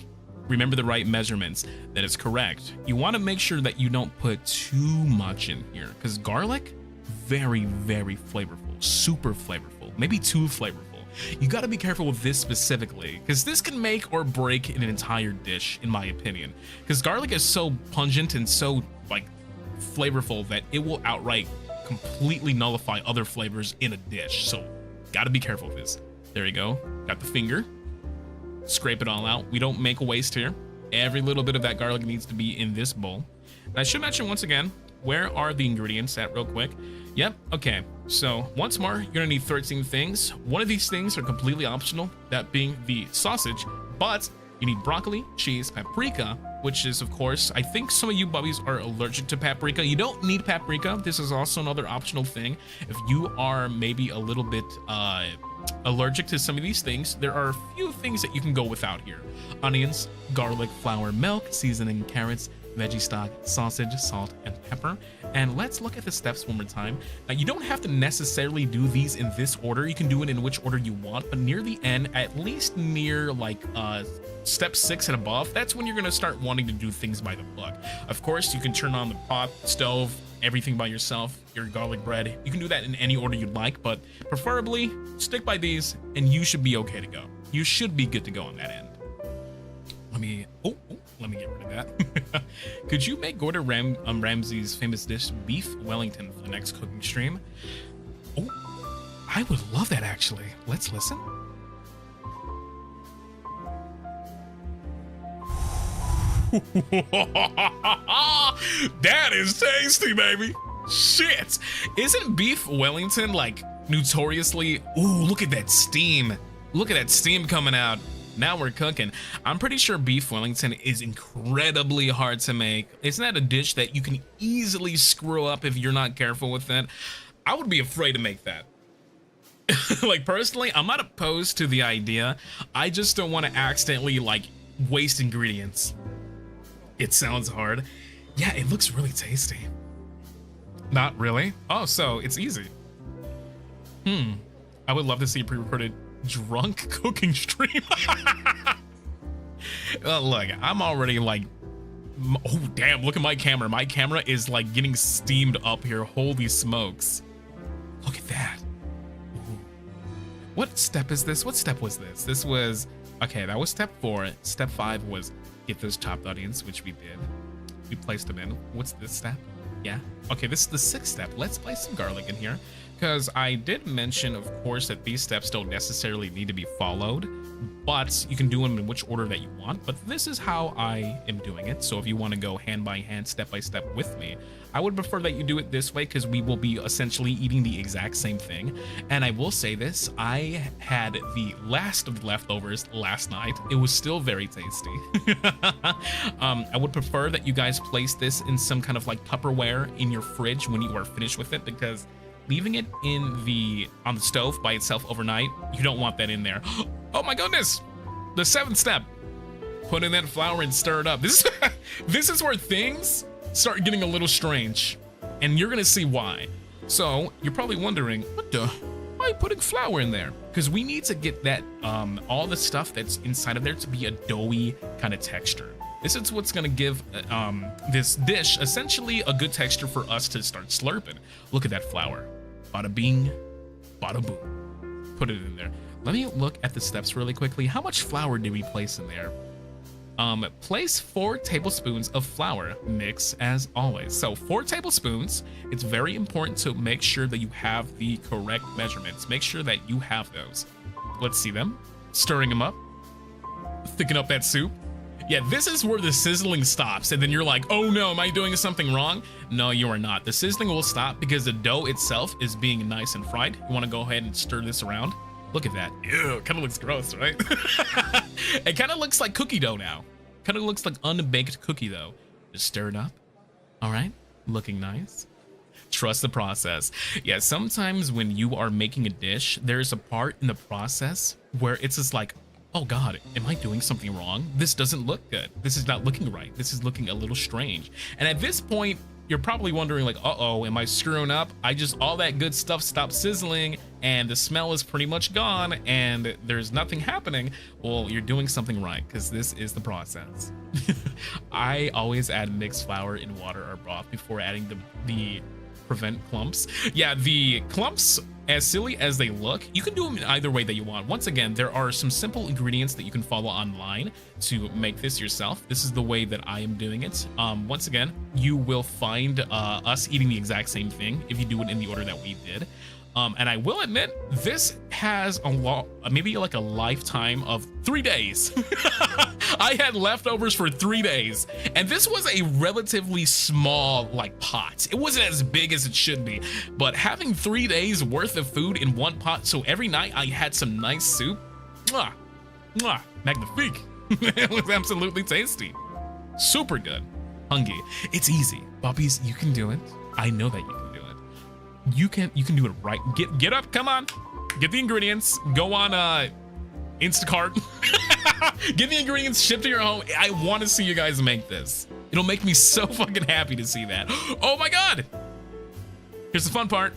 Remember the right measurements. That is correct. You want to make sure that you don't put too much in here because garlic, very, very flavorful, super flavorful, maybe too flavorful. You got to be careful with this specifically because this can make or break an entire dish, in my opinion. Because garlic is so pungent and so like flavorful that it will outright completely nullify other flavors in a dish. So got to be careful with this. There you go. Got the finger. Scrape it all out. We don't make a waste here. Every little bit of that garlic needs to be in this bowl. And I should mention once again, where are the ingredients at real quick? Yep, okay. So once more, you're gonna need 13 things. One of these things are completely optional, that being the sausage, but you need broccoli, cheese, paprika, which is, of course, I think some of you bubbies are allergic to paprika. You don't need paprika. This is also another optional thing. If you are maybe a little bit allergic to some of these things, there are a few things that you can go without here. Onions, garlic, flour, milk, seasoning, carrots, veggie stock, sausage, salt, and pepper. And let's look at the steps one more time. Now, you don't have to necessarily do these in this order. You can do it in which order you want, but near the end, at least near like step 6 and above, that's when you're gonna start wanting to do things by the book. Of course, you can turn on the pot, stove, everything by yourself, your garlic bread. You can do that in any order you'd like, but preferably stick by these and you should be okay to go. You should be good to go on that end. Let me get rid of that. Could you make Gordon Ramsay's famous dish, beef Wellington, for the next cooking stream? Oh, I would love that actually. Let's listen. That is tasty, baby. Shit. Isn't beef Wellington like notoriously... Ooh, look at that steam. Look at that steam coming out. Now we're cooking. I'm pretty sure beef Wellington is incredibly hard to make. Isn't that a dish that you can easily screw up if you're not careful with it? I would be afraid to make that. Like, personally, I'm not opposed to the idea. I just don't want to accidentally like waste ingredients. It sounds hard. Yeah, it looks really tasty. Not really? Oh, so it's easy. I would love to see a pre-recorded drunk cooking stream. Look, I'm already like, oh damn, look at my camera. My camera is like getting steamed up here. Holy smokes. Look at that. Ooh. What step is this? What step was this? This was, okay, that was step 4. Step 5 was get those chopped onions, which we did. We placed them in. What's this step? Yeah. Okay, this is the 6th step. Let's place some garlic in here, because I did mention, of course, that these steps don't necessarily need to be followed, but you can do them in which order that you want. But this is how I am doing it. So if you want to go hand by hand, step by step with me, I would prefer that you do it this way, because we will be essentially eating the exact same thing. And I will say this, I had the last of the leftovers last night. It was still very tasty. I would prefer that you guys place this in some kind of like Tupperware in your fridge when you are finished with it, because leaving it on the stove by itself overnight, you don't want that in there. Oh my goodness! The 7th step. Put in that flour and stir it up. This is where things start getting a little strange, and you're gonna see why. So you're probably wondering, what the? Why are you putting flour in there? Because we need to get that all the stuff that's inside of there to be a doughy kind of texture. This is what's gonna give this dish essentially a good texture for us to start slurping. Look at that flour. Bada bing, bada boom. Put it in there. Let me look at the steps really quickly. How much flour did we place in there? Place 4 tablespoons of flour. Mix as always. So 4 tablespoons. It's very important to make sure that you have the correct measurements. Make sure that you have those. Let's see them. Stirring them up. Thicken up that soup. Yeah, this is where the sizzling stops, and then you're like, oh no, am I doing something wrong? No, you are not. The sizzling will stop because the dough itself is being nice and fried. You want to go ahead and stir this around. Look at that. Ew, kind of looks gross, right? It kind of looks like cookie dough now. Kind of looks like unbaked cookie dough. Just stir it up. All right, looking nice. Trust the process. Yeah, sometimes when you are making a dish, there's a part in the process where it's just like, oh God, am I doing something wrong? This doesn't look good. This is not looking right. This is looking a little strange. And at this point, you're probably wondering like, uh-oh, am I screwing up? All that good stuff stopped sizzling and the smell is pretty much gone and there's nothing happening. Well, you're doing something right, because this is the process. I always add mixed flour in water or broth before adding the prevent clumps. Yeah, the clumps, as silly as they look, you can do them in either way that you want. Once again, there are some simple ingredients that you can follow online to make this yourself. This is the way that I am doing it. Once again, you will find us eating the exact same thing if you do it in the order that we did. And I will admit, this has maybe like a lifetime of 3 days. I had leftovers for 3 days, and this was a relatively small like pot. It wasn't as big as it should be, but having 3 days worth of food in one pot, so every night I had some nice soup. Mwah, mwah, magnifique. It was absolutely tasty. Super good. Hungy. It's easy. Bubbies, you can do it. I know that you can do it. You can do it right. Get up, come on. Get the ingredients. Go on Instacart. Get the ingredients shipped to your home. I want to see you guys make this. It'll make me so fucking happy to see that. Oh my god. Here's the fun part.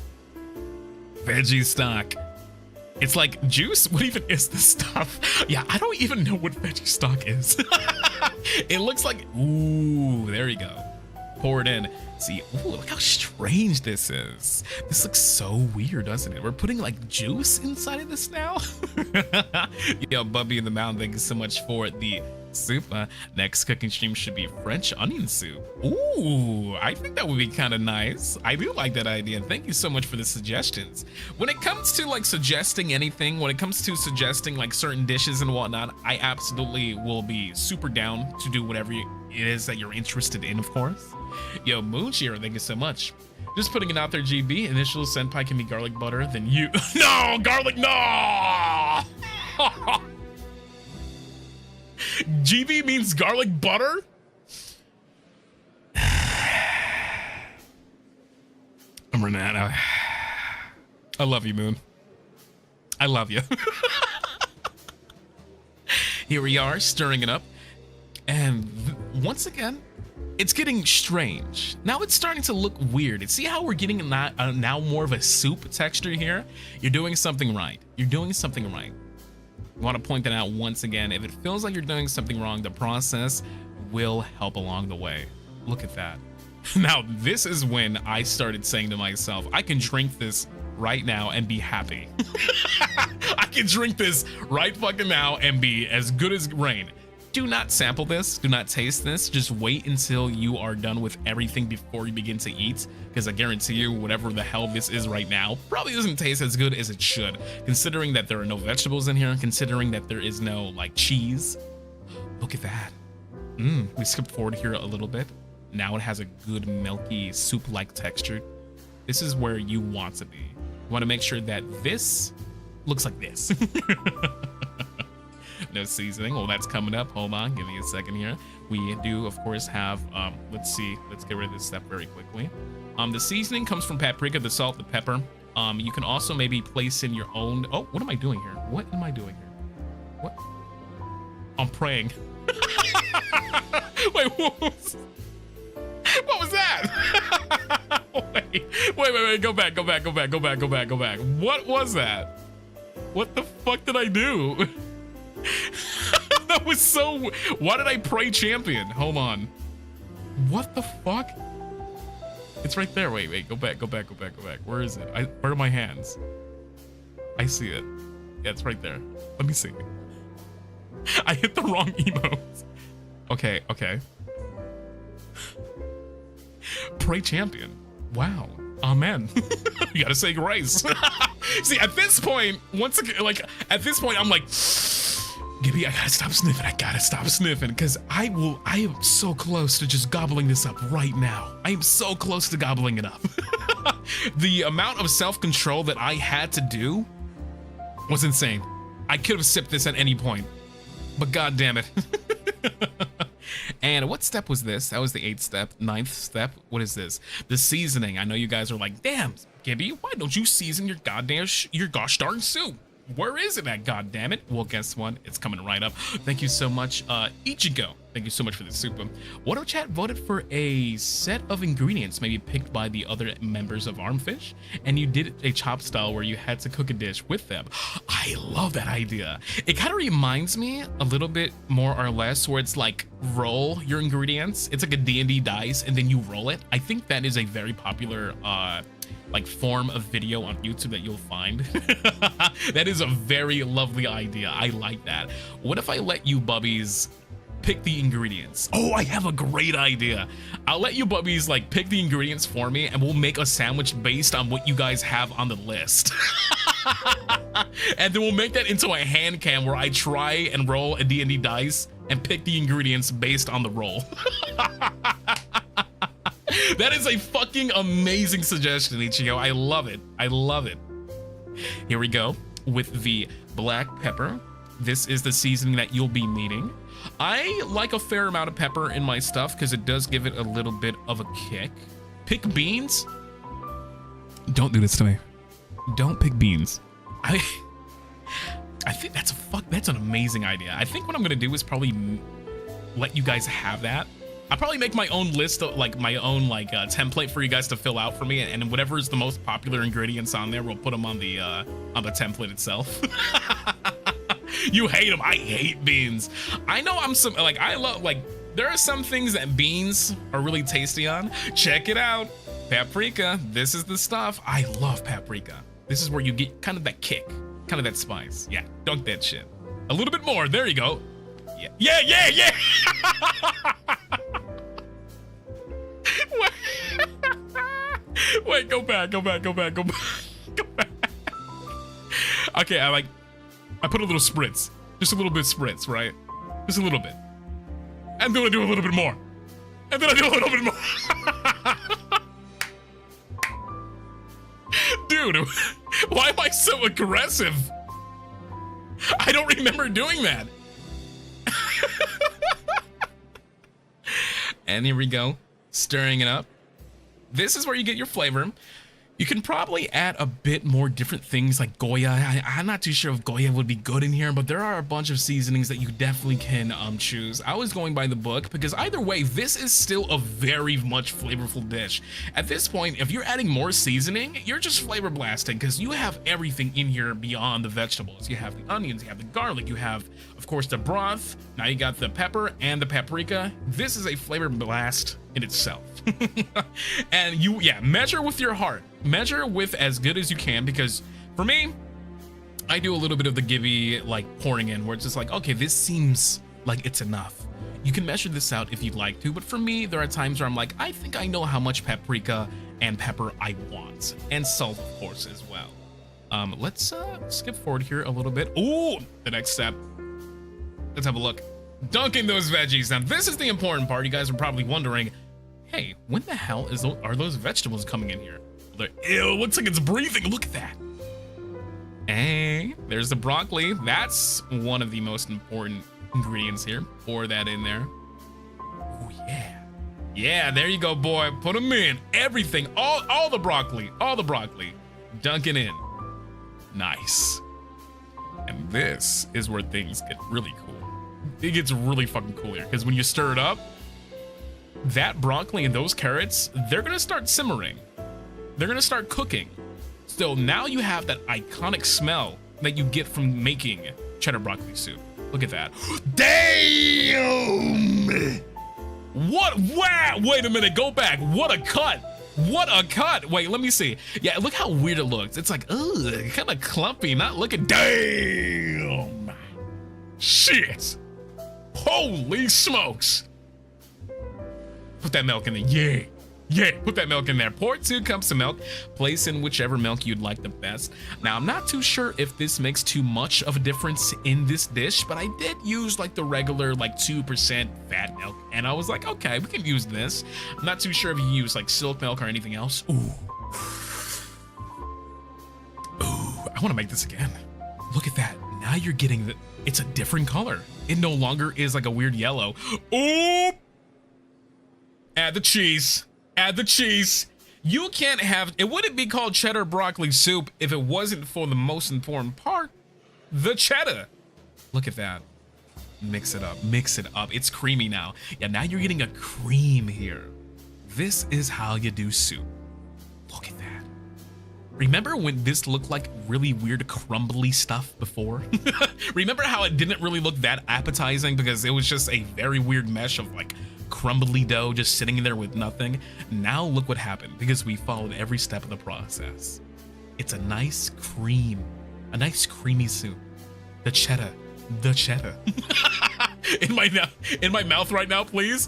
Veggie stock. It's like juice? What even is this stuff? Yeah, I don't even know what veggie stock is. It looks like, ooh, there you go. Pour it in. See, ooh, look how strange this is. This looks so weird, doesn't it? We're putting like juice inside of this now. Yo, Bubby in the Mountain, thank you so much for the soup. Next cooking stream should be French onion soup. Ooh, I think that would be kind of nice. I do like that idea. Thank you so much for the suggestions. When it comes to like suggesting anything, when it comes to suggesting like certain dishes and whatnot, I absolutely will be super down to do whatever it is that you're interested in, of course. Yo, Moonshiro, thank you so much. Just putting it out there, GB. Initial senpai can be garlic butter, then you. No, garlic, no! GB means garlic butter? I'm running out. I love you, Moon. I love you. Here we are, stirring it up. And once again, it's getting strange. Now it's starting to look weird. See how we're getting now more of a soup texture here? You're doing something right. You're doing something right. I want to point that out once again. If it feels like you're doing something wrong, the process will help along the way. Look at that. Now, this is when I started saying to myself, I can drink this right now and be happy. I can drink this right fucking now and be as good as rain. Do not sample this. Do not taste this. Just wait until you are done with everything before you begin to eat, because I guarantee you whatever the hell this is right now probably doesn't taste as good as it should, considering that there are no vegetables in here, considering that there is no like cheese. Look at that. We skipped forward here a little bit. Now it has a good milky soup-like texture. This is where you want to be. You want to make sure that this looks like this. No seasoning. Well, that's coming up. Hold on, give me a second here. We do, of course, have let's see, let's get rid of this step very quickly. The seasoning comes from paprika, the salt, the pepper. You can also maybe place in your own. Oh, what am I doing here? What am I doing here? What? I'm praying. Wait, what was that? wait, go back. What was that? What the fuck did I do? That was so. Why did I pray champion? Hold on. What the fuck? It's right there. Wait. Go back. Where is it? Where are my hands? I see it. Yeah, it's right there. Let me see. I hit the wrong emote. Okay. Pray champion. Wow. Amen. You gotta say grace. See, at this point, once again, like at this point, I'm like, Gibby, I gotta stop sniffing, because I am so close to just gobbling this up right now. I am so close to gobbling it up. The amount of self-control that I had to do was insane. I could have sipped this at any point, but god damn it. And what step was this? That was the 8th step. 9th step. What is this? The seasoning. I know you guys are like, damn, Gibby, why don't you season your goddamn your gosh darn soup? Where is it at, god damn it? Well, guess what? It's coming right up. Thank you so much, Ichigo. Thank you so much for the soup. Water Chat voted for a set of ingredients maybe picked by the other members of Armfish, and you did a chop style where you had to cook a dish with them. I love that idea. It kind of reminds me a little bit more or less where it's like roll your ingredients. It's like a D&D dice and then you roll it. I think that is a very popular like form of video on YouTube that you'll find. That is a very lovely idea. I like that. What if I let you Bubbies pick the ingredients? Oh, I have a great idea. I'll let you Bubbies like pick the ingredients for me and we'll make a sandwich based on what you guys have on the list. And then we'll make that into a hand cam where I try and roll a D&D dice and pick the ingredients based on the roll. That is a fucking amazing suggestion, Ichigo. I love it. I love it. Here we go with the black pepper. This is the seasoning that you'll be needing. I like a fair amount of pepper in my stuff because it does give it a little bit of a kick. Pick beans? Don't do this to me. Don't pick beans. I think that's an amazing idea. I think what I'm gonna do is probably let you guys have that. I'll probably make my own list of my own template for you guys to fill out for me, and whatever is the most popular ingredients on there, we'll put them on the template itself. You hate them. I hate beans. I know I love there are some things that beans are really tasty on. Check it out. Paprika. This is the stuff. I love paprika. This is where you get kind of that kick, kind of that spice. Yeah, dunk that shit. A little bit more. There you go. Yeah. Wait, go back. Okay, I put a little spritz. Just a little bit spritz, right? Just a little bit. And then I do a little bit more. And then I do a little bit more. Dude, why am I so aggressive? I don't remember doing that. And here we go. Stirring it up. This is where you get your flavor. You can probably add a bit more different things like Goya. I'm not too sure if Goya would be good in here, but there are a bunch of seasonings that you definitely can choose. I was going by the book because either way, this is still a very much flavorful dish. At this point, if you're adding more seasoning, you're just flavor blasting because you have everything in here beyond the vegetables. You have the onions, you have the garlic, you have, of course, the broth. Now you got the pepper and the paprika. This is a flavor blast in itself. And measure with your heart. Measure with as good as you can, because for me, I do a little bit of the gibby pouring in where it's just okay, this seems like it's enough. You can measure this out if you'd like to, but for me, there are times where I'm I think I know how much paprika and pepper I want, and salt, of course, as well. Let's skip forward here a little bit. Ooh, the next step. Let's have a look. Dunking those veggies. Now, this is the important part. You guys are probably wondering, hey, when the hell are those vegetables coming in here? Ew, looks like it's breathing. Look at that. Hey, there's the broccoli. That's one of the most important ingredients here. Pour that in there. Oh, yeah. Yeah, there you go, boy. Put them in. Everything. All the broccoli. All the broccoli. Dunk it in. Nice. And this is where things get really cool. It gets really fucking cool here, because when you stir it up, that broccoli and those carrots, they're gonna start simmering. They're gonna start cooking. So now you have that iconic smell that you get from making cheddar broccoli soup. Look at that. Damn! What? Wow! Wait a minute, go back. What a cut! What a cut! Wait, let me see. Yeah, look how weird it looks. It's ugh, kind of clumpy, not looking. Damn! Shit! Holy smokes! Put that milk in there. Yeah, put that milk in there. Pour 2 cups of milk. Place in whichever milk you'd like the best. Now, I'm not too sure if this makes too much of a difference in this dish, but I did use the regular 2% fat milk, and I was okay, we can use this. I'm not too sure if you use silk milk or anything else. Ooh, I want to make this again. Look at that. Now you're getting it's a different color. It no longer is a weird yellow. Ooh! Add the cheese. Add the cheese. You can't have, it wouldn't be called cheddar broccoli soup if it wasn't for the most important part, the cheddar. Look at that. Mix it up, mix it up. It's creamy now. Yeah, now you're getting a cream here. This is how you do soup. Look at that. Remember when this looked like really weird crumbly stuff before? Remember how it didn't really look that appetizing because it was just a very weird mesh of crumbly dough just sitting there with nothing? Now look what happened because we followed every step of the process. It's a nice cream, a nice creamy soup. The cheddar. in my mouth right now, please.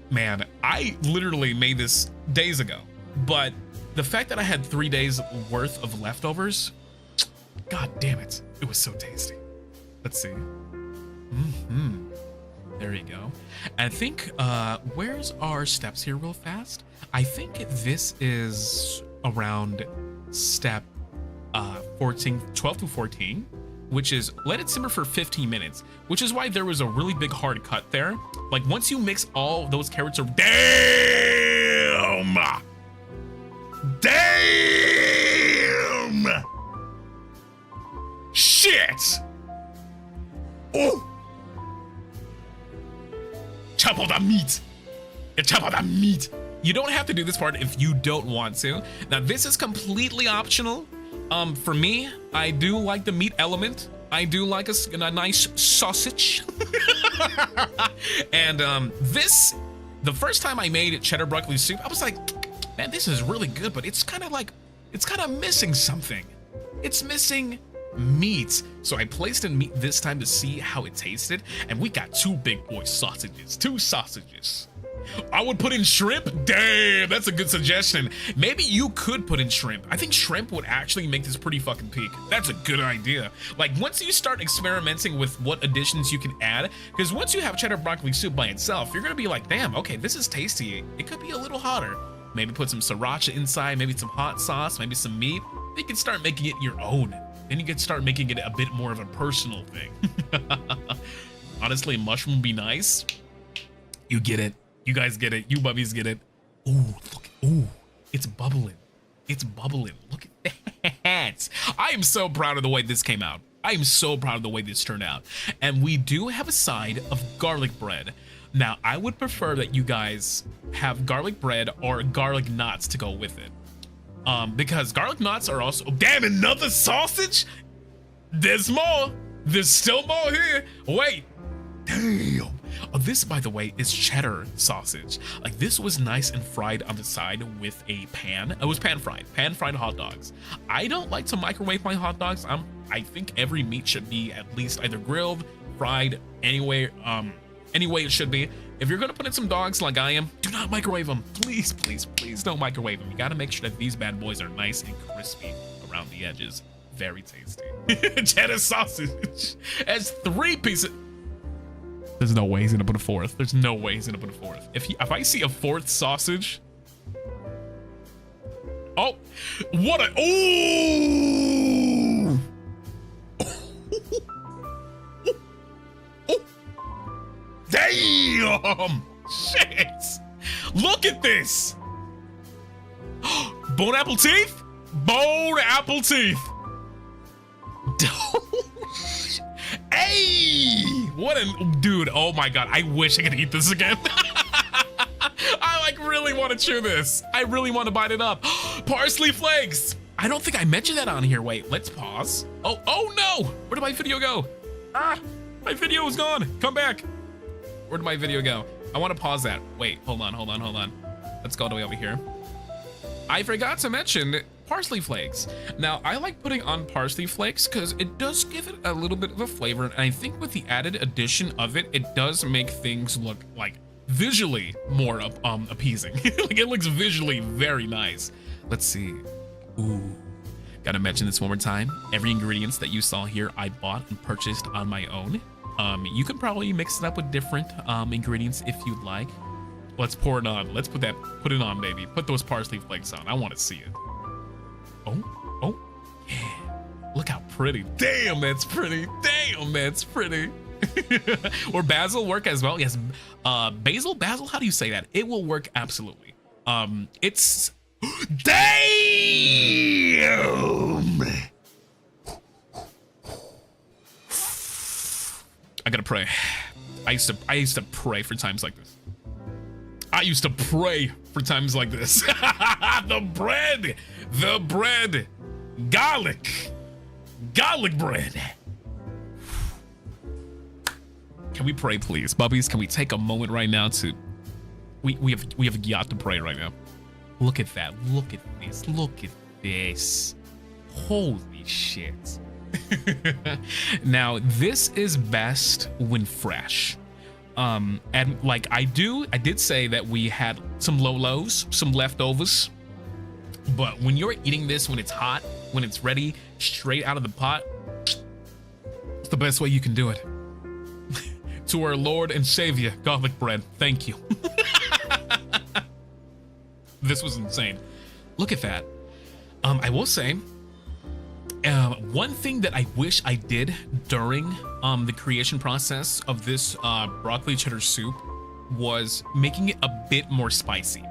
Man, I literally made this days ago, but the fact that I had 3 days worth of leftovers, god damn it, it was so tasty. Let's see. There you go. And I think, where's our steps here real fast? I think this is around step 12 to 14, which is let it simmer for 15 minutes, which is why there was a really big hard cut there. Like once you mix all those carrots are damn. Shit. Oh. Chop all that meat. Yeah, chop all that meat. You don't have to do this part if you don't want to. Now this is completely optional. For me, I do like the meat element. I do like a nice sausage. And this, the first time I made cheddar broccoli soup, I was like, man, this is really good, but it's kind of missing something. It's missing meat. So I placed in meat this time to see how it tasted, and we got two big boy sausages, two sausages. I would put in shrimp. Damn, that's a good suggestion. Maybe you could put in shrimp. I think shrimp would actually make this pretty fucking peak. That's a good idea. Like once you start experimenting with what additions you can add, because once you have cheddar broccoli soup by itself, you're gonna be like, damn, okay, this is tasty. It could be a little hotter. Maybe put some sriracha inside, maybe some hot sauce, maybe some meat. You can start making it your own. Then you can start making it a bit more of a personal thing. Honestly, mushroom would be nice. You get it. You guys get it. You bubbies get it. Ooh, look. Ooh, it's bubbling. It's bubbling. Look at that. I am so proud of the way this came out. I am so proud of the way this turned out. And we do have a side of garlic bread. Now, I would prefer that you guys have garlic bread or garlic knots to go with it. Because garlic knots are also... Damn, another sausage? There's more. There's still more here. Wait. Damn. This, by the way, is cheddar sausage. Like this was nice and fried on the side with a pan. It was pan fried hot dogs. I don't like to microwave my hot dogs. I think every meat should be at least either grilled, fried, anyway it should be. If you're gonna put in some dogs like I am, do not microwave them. Please, please, please don't microwave them. You gotta make sure that these bad boys are nice and crispy around the edges. Very tasty. Cheddar sausage has 3 pieces. There's no way he's gonna put a 4th. There's no way he's gonna put a 4th. If I see a 4th sausage. Oh, what a, ooh. Damn! Shit! Look at this! Bone apple teeth? Bone apple teeth! Hey! What a dude! Oh my god! I wish I could eat this again. I like really want to chew this. I really want to bite it up. Parsley flakes! I don't think I mentioned that on here. Wait, let's pause. Oh no! Where did my video go? Ah! My video is gone. Come back. Where did my video go? I want to pause that. Wait, hold on. Let's go all the way over here. I forgot to mention parsley flakes. Now, I like putting on parsley flakes because it does give it a little bit of a flavor. And I think with the added addition of it, it does make things look like visually more appeasing. Like it looks visually very nice. Let's see. Ooh. Gotta mention this one more time. Every ingredients that you saw here, I bought and purchased on my own. You can probably mix it up with different ingredients if you'd like. Let's pour it on. Let's put it on, baby. Put those parsley flakes on. I want to see it. Oh, yeah. Look how pretty. Damn, that's pretty. Damn, that's pretty. Or basil work as well. Yes, basil, how do you say that? It will work absolutely. It's, damn! I gotta pray. I used to pray for times like this. I used to pray for times like this. The bread, garlic bread. Can we pray, please, Bubbies? Can we take a moment right now to? We have got to pray right now. Look at that. Look at this. Look at this. Holy shit. Now this is best when fresh, and like I did say that we had some lows, some leftovers, but when you're eating this when it's hot, when it's ready straight out of the pot, it's the best way you can do it. To our Lord and Savior, garlic bread, thank you. This was insane. Look at that. I will say One thing that I wish I did during the creation process of this broccoli cheddar soup was making it a bit more spicy.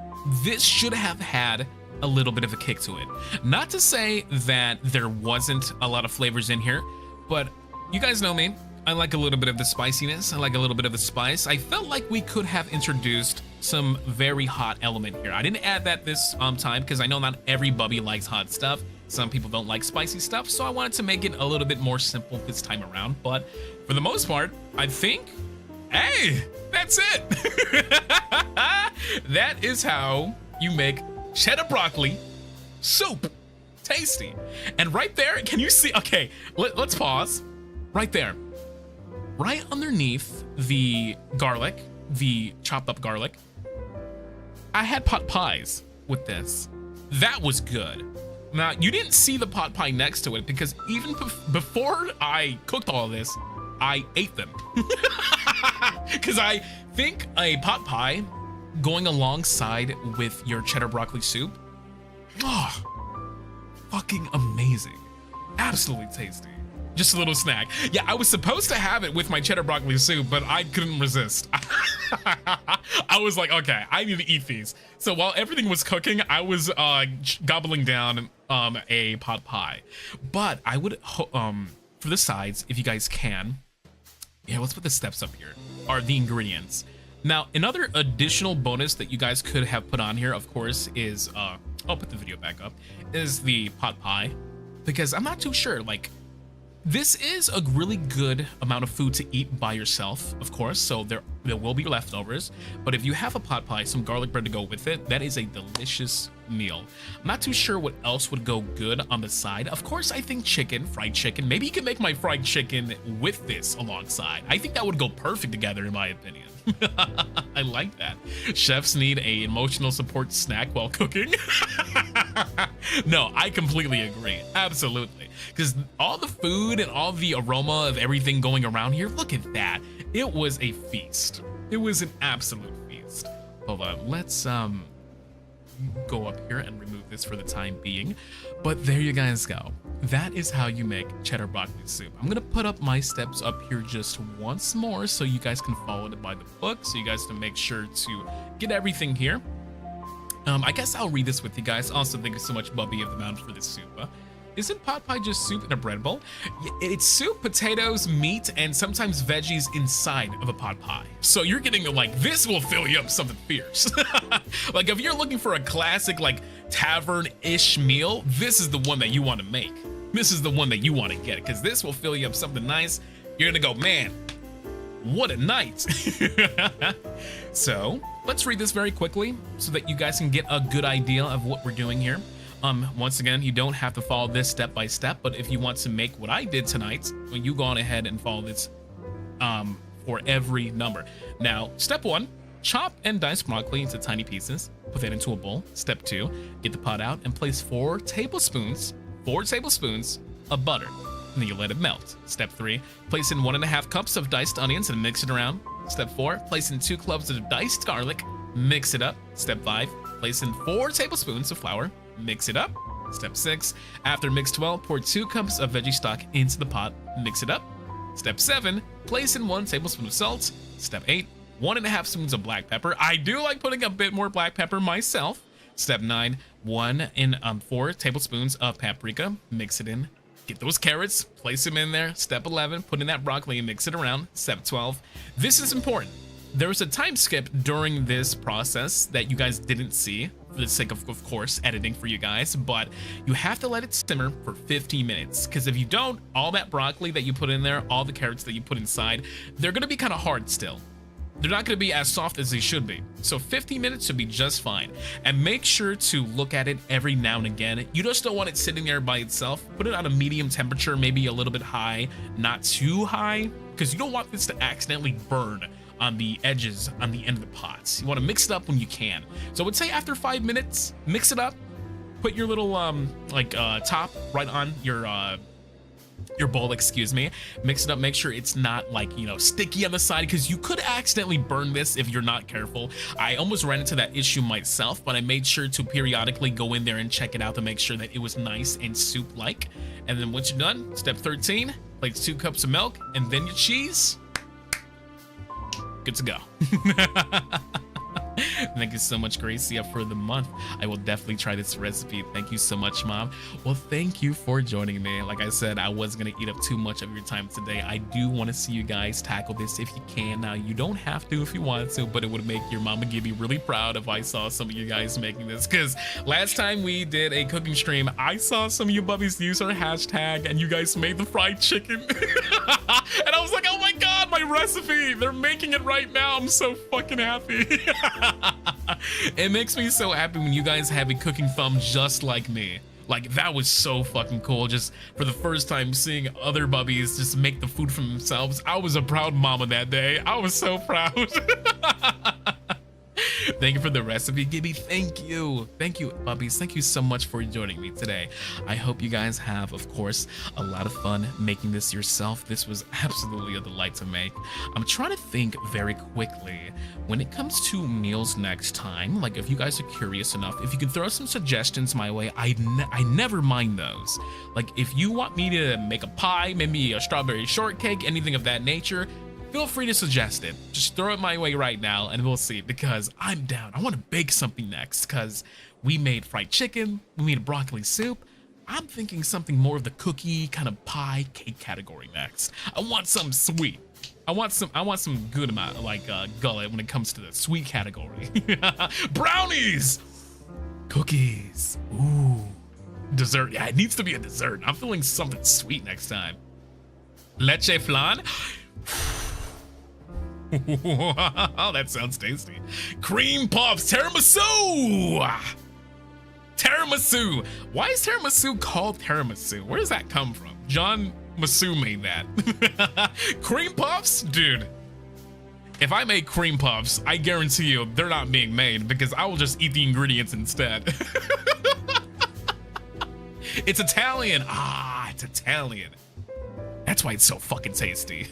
This should have had a little bit of a kick to it. Not to say that there wasn't a lot of flavors in here, but you guys know me. I like a little bit of the spiciness. I like a little bit of the spice. I felt like we could have introduced some very hot element here. I didn't add that this time because I know not every Bubby likes hot stuff. Some people don't like spicy stuff, so I wanted to make it a little bit more simple this time around. But for the most part, I think, hey, that's it. That is how you make cheddar broccoli soup. Tasty. And right there, can you see? Okay, let's pause. Right there. Right underneath the garlic, the chopped up garlic, I had pot pies with this. That was good. Now, you didn't see the pot pie next to it because even before I cooked all this, I ate them. Because I think a pot pie going alongside with your cheddar broccoli soup, oh, fucking amazing. Absolutely tasty. Just a little snack. Yeah, I was supposed to have it with my cheddar broccoli soup, but I couldn't resist. I was like, okay, I need to eat these. So while everything was cooking, I was gobbling down a pot pie. But I would, for the sides, if you guys can, yeah, let's put the steps up here, are the ingredients. Now, another additional bonus that you guys could have put on here, of course, is, I'll put the video back up, is the pot pie. Because I'm not too sure, like, this is a really good amount of food to eat by yourself, of course, so there will be leftovers. But if you have a pot pie, some garlic bread to go with it, that is a delicious meal. I'm not too sure what else would go good on the side. Of course, I think chicken, fried chicken. Maybe you can make my fried chicken with this alongside. I think that would go perfect together, in my opinion. I like that. Chefs need a emotional support snack while cooking. No, I completely agree. Absolutely. Because all the food and all the aroma of everything going around here, look at that. It was a feast. It was an absolute feast. Hold on, let's go up here and remove this for the time being. But there you guys go. That is how you make cheddar broccoli soup. I'm gonna put up my steps up here just once more so you guys can follow it by the book, so you guys can make sure to get everything here. I guess I'll read this with you guys. Also, thank you so much, Bubby of the Mountain, for this soup. Isn't pot pie just soup in a bread bowl? It's soup, potatoes, meat, and sometimes veggies inside of a pot pie. So you're getting like, this will fill you up something fierce. Like if you're looking for a classic like tavern-ish meal, this is the one that you want to make. This is the one that you want to get, because this will fill you up something nice. You're gonna go, man, what a night. So let's read this very quickly so that you guys can get a good idea of what we're doing here. Once again, you don't have to follow this step by step, but if you want to make what I did tonight, well, you go on ahead and follow this for every number. Now, step 1, chop and dice broccoli into tiny pieces. Put that into a bowl. Step 2, get the pot out and place 4 tablespoons of butter. And then you let it melt. Step 3, place in 1.5 cups of diced onions and mix it around. Step 4, place in 2 cloves of diced garlic, mix it up. Step 5, place in 4 tablespoons of flour, mix it up. Step 6, after mixed well, pour 2 cups of veggie stock into the pot, mix it up. Step 7, place in 1 tablespoon of salt. Step 8, 1.5 spoons of black pepper. I do like putting a bit more black pepper myself. Step 9, 4 tablespoons of paprika, mix it in. Get those carrots, place them in there. Step 11, put in that broccoli and mix it around. Step 12, this is important. There was a time skip during this process that you guys didn't see, for the sake of course, editing for you guys, but you have to let it simmer for 15 minutes, because if you don't, all that broccoli that you put in there, all the carrots that you put inside, they're gonna be kind of hard still. They're not gonna be as soft as they should be. So 15 minutes should be just fine. And make sure to look at it every now and again. You just don't want it sitting there by itself. Put it on a medium temperature, maybe a little bit high, not too high, because you don't want this to accidentally burn on the edges on the end of the pots. You want to mix it up when you can. So I would say after 5 minutes, mix it up. Put your little top right on your your bowl, excuse me. Mix it up, make sure it's not like, you know, sticky on the side, because you could accidentally burn this if you're not careful. I almost ran into that issue myself, but I made sure to periodically go in there and check it out to make sure that it was nice and soup-like. And then once you're done, step 13, place 2 cups of milk, and then your cheese. Good to go. Thank you so much, Gracia, for the month. I will definitely try this recipe. Thank you so much, Mom. Well, thank you for joining me. Like I said, I wasn't going to eat up too much of your time today. I do want to see you guys tackle this if you can. Now, you don't have to if you want to, but it would make your Mama Gibby really proud if I saw some of you guys making this. Because last time we did a cooking stream, I saw some of you bubbies use our hashtag, and you guys made the fried chicken. And I was like, oh my God, my recipe. They're making it right now. I'm so fucking happy. It makes me so happy when you guys have a cooking thumb just like me. Like, that was so fucking cool. Just for the first time seeing other bubbies just make the food for themselves. I was a proud mama that day. I was so proud. Thank you for the recipe, Gibby. Thank you. Thank you, bubbies. Thank you so much for joining me today. I hope you guys have, of course, a lot of fun making this yourself. This was absolutely a delight to make. I'm trying to think very quickly when it comes to meals next time. Like, if you guys are curious enough, if you can throw some suggestions my way, I never mind those. Like, if you want me to make a pie, maybe a strawberry shortcake, anything of that nature, feel free to suggest it. Just throw it my way right now and we'll see, because I'm down. I want to bake something next, because we made fried chicken, we made a broccoli soup. I'm thinking something more of the cookie kind of pie cake category next. I want something sweet. I want some good amount, like gullet when it comes to the sweet category. Brownies, cookies, ooh, dessert. Yeah, it needs to be a dessert. I'm feeling something sweet next time. Leche flan. That sounds tasty. Cream puffs, tiramisu. Tiramisu. Why is tiramisu called tiramisu? Where does that come from? John Masu made that. Cream puffs, dude. If I make cream puffs, I guarantee you they're not being made, because I will just eat the ingredients instead. It's Italian. Ah, it's Italian. That's why it's so fucking tasty.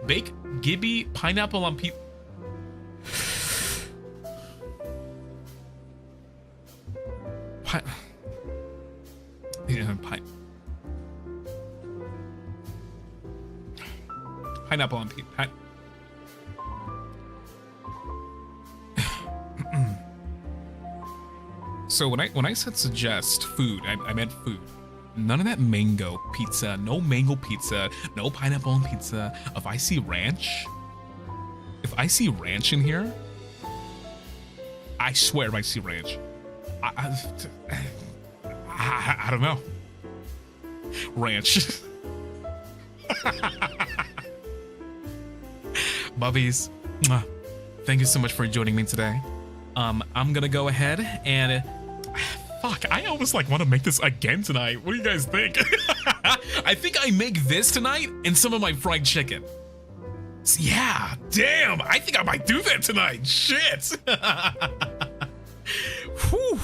Bake Gibby pineapple on pizza. Pineapple on pizza. So when I said suggest food, I meant food. None of that mango pizza, no mango pizza, no pineapple on pizza. If I see ranch in here, I swear if I see ranch, I don't know. Ranch. Bubbies, thank you so much for joining me today. I'm gonna go ahead and fuck, I almost like want to make this again tonight. What do you guys think? I think I make this tonight and some of my fried chicken. Yeah, damn, I think I might do that tonight. Shit. Whew,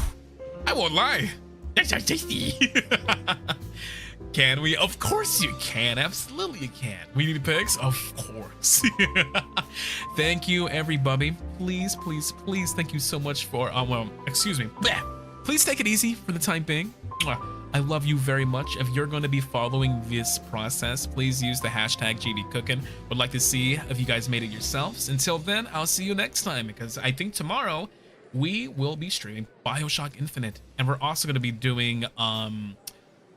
I won't lie. That's so tasty. Can we? Of course you can. Absolutely you can. We need pigs? Of course. Thank you, everybody. Please, please, please, thank you so much for, well, excuse me. Bleh. Please take it easy for the time being. I love you very much. If you're going to be following this process, please use the hashtag GDCookin. Would like to see if you guys made it yourselves. Until then, I'll see you next time, because I think tomorrow we will be streaming BioShock Infinite. And we're also going to be doing,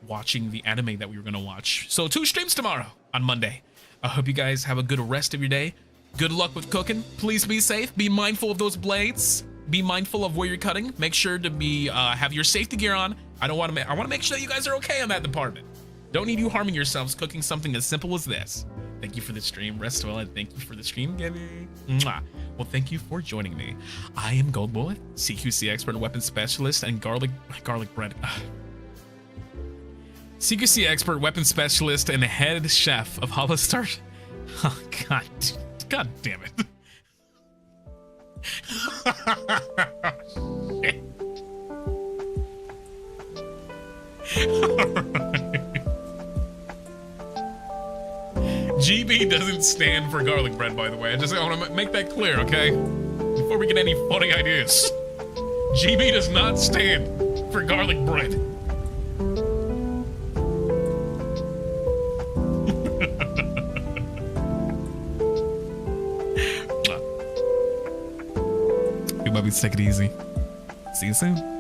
watching the anime that we were going to watch. So 2 streams tomorrow on Monday. I hope you guys have a good rest of your day. Good luck with cooking. Please be safe. Be mindful of those blades. Be mindful of where you're cutting. Make sure to be have your safety gear on. I want to make sure that you guys are okay on that department. Don't need you harming yourselves cooking something as simple as this. Thank you for the stream, rest well, and thank you for the stream, Gabby. Mwah. Well, thank you for joining me. I am Goldbullet, CQC expert, weapons specialist, and garlic bread. CQC expert, weapons specialist, and head chef of HOLOSTARS. Oh God damn it. Shit. GB doesn't stand for garlic bread, by the way. I want to make that clear, okay? Before we get any funny ideas. GB does not stand for garlic bread. Hey, Bubbies, take it easy. See you soon.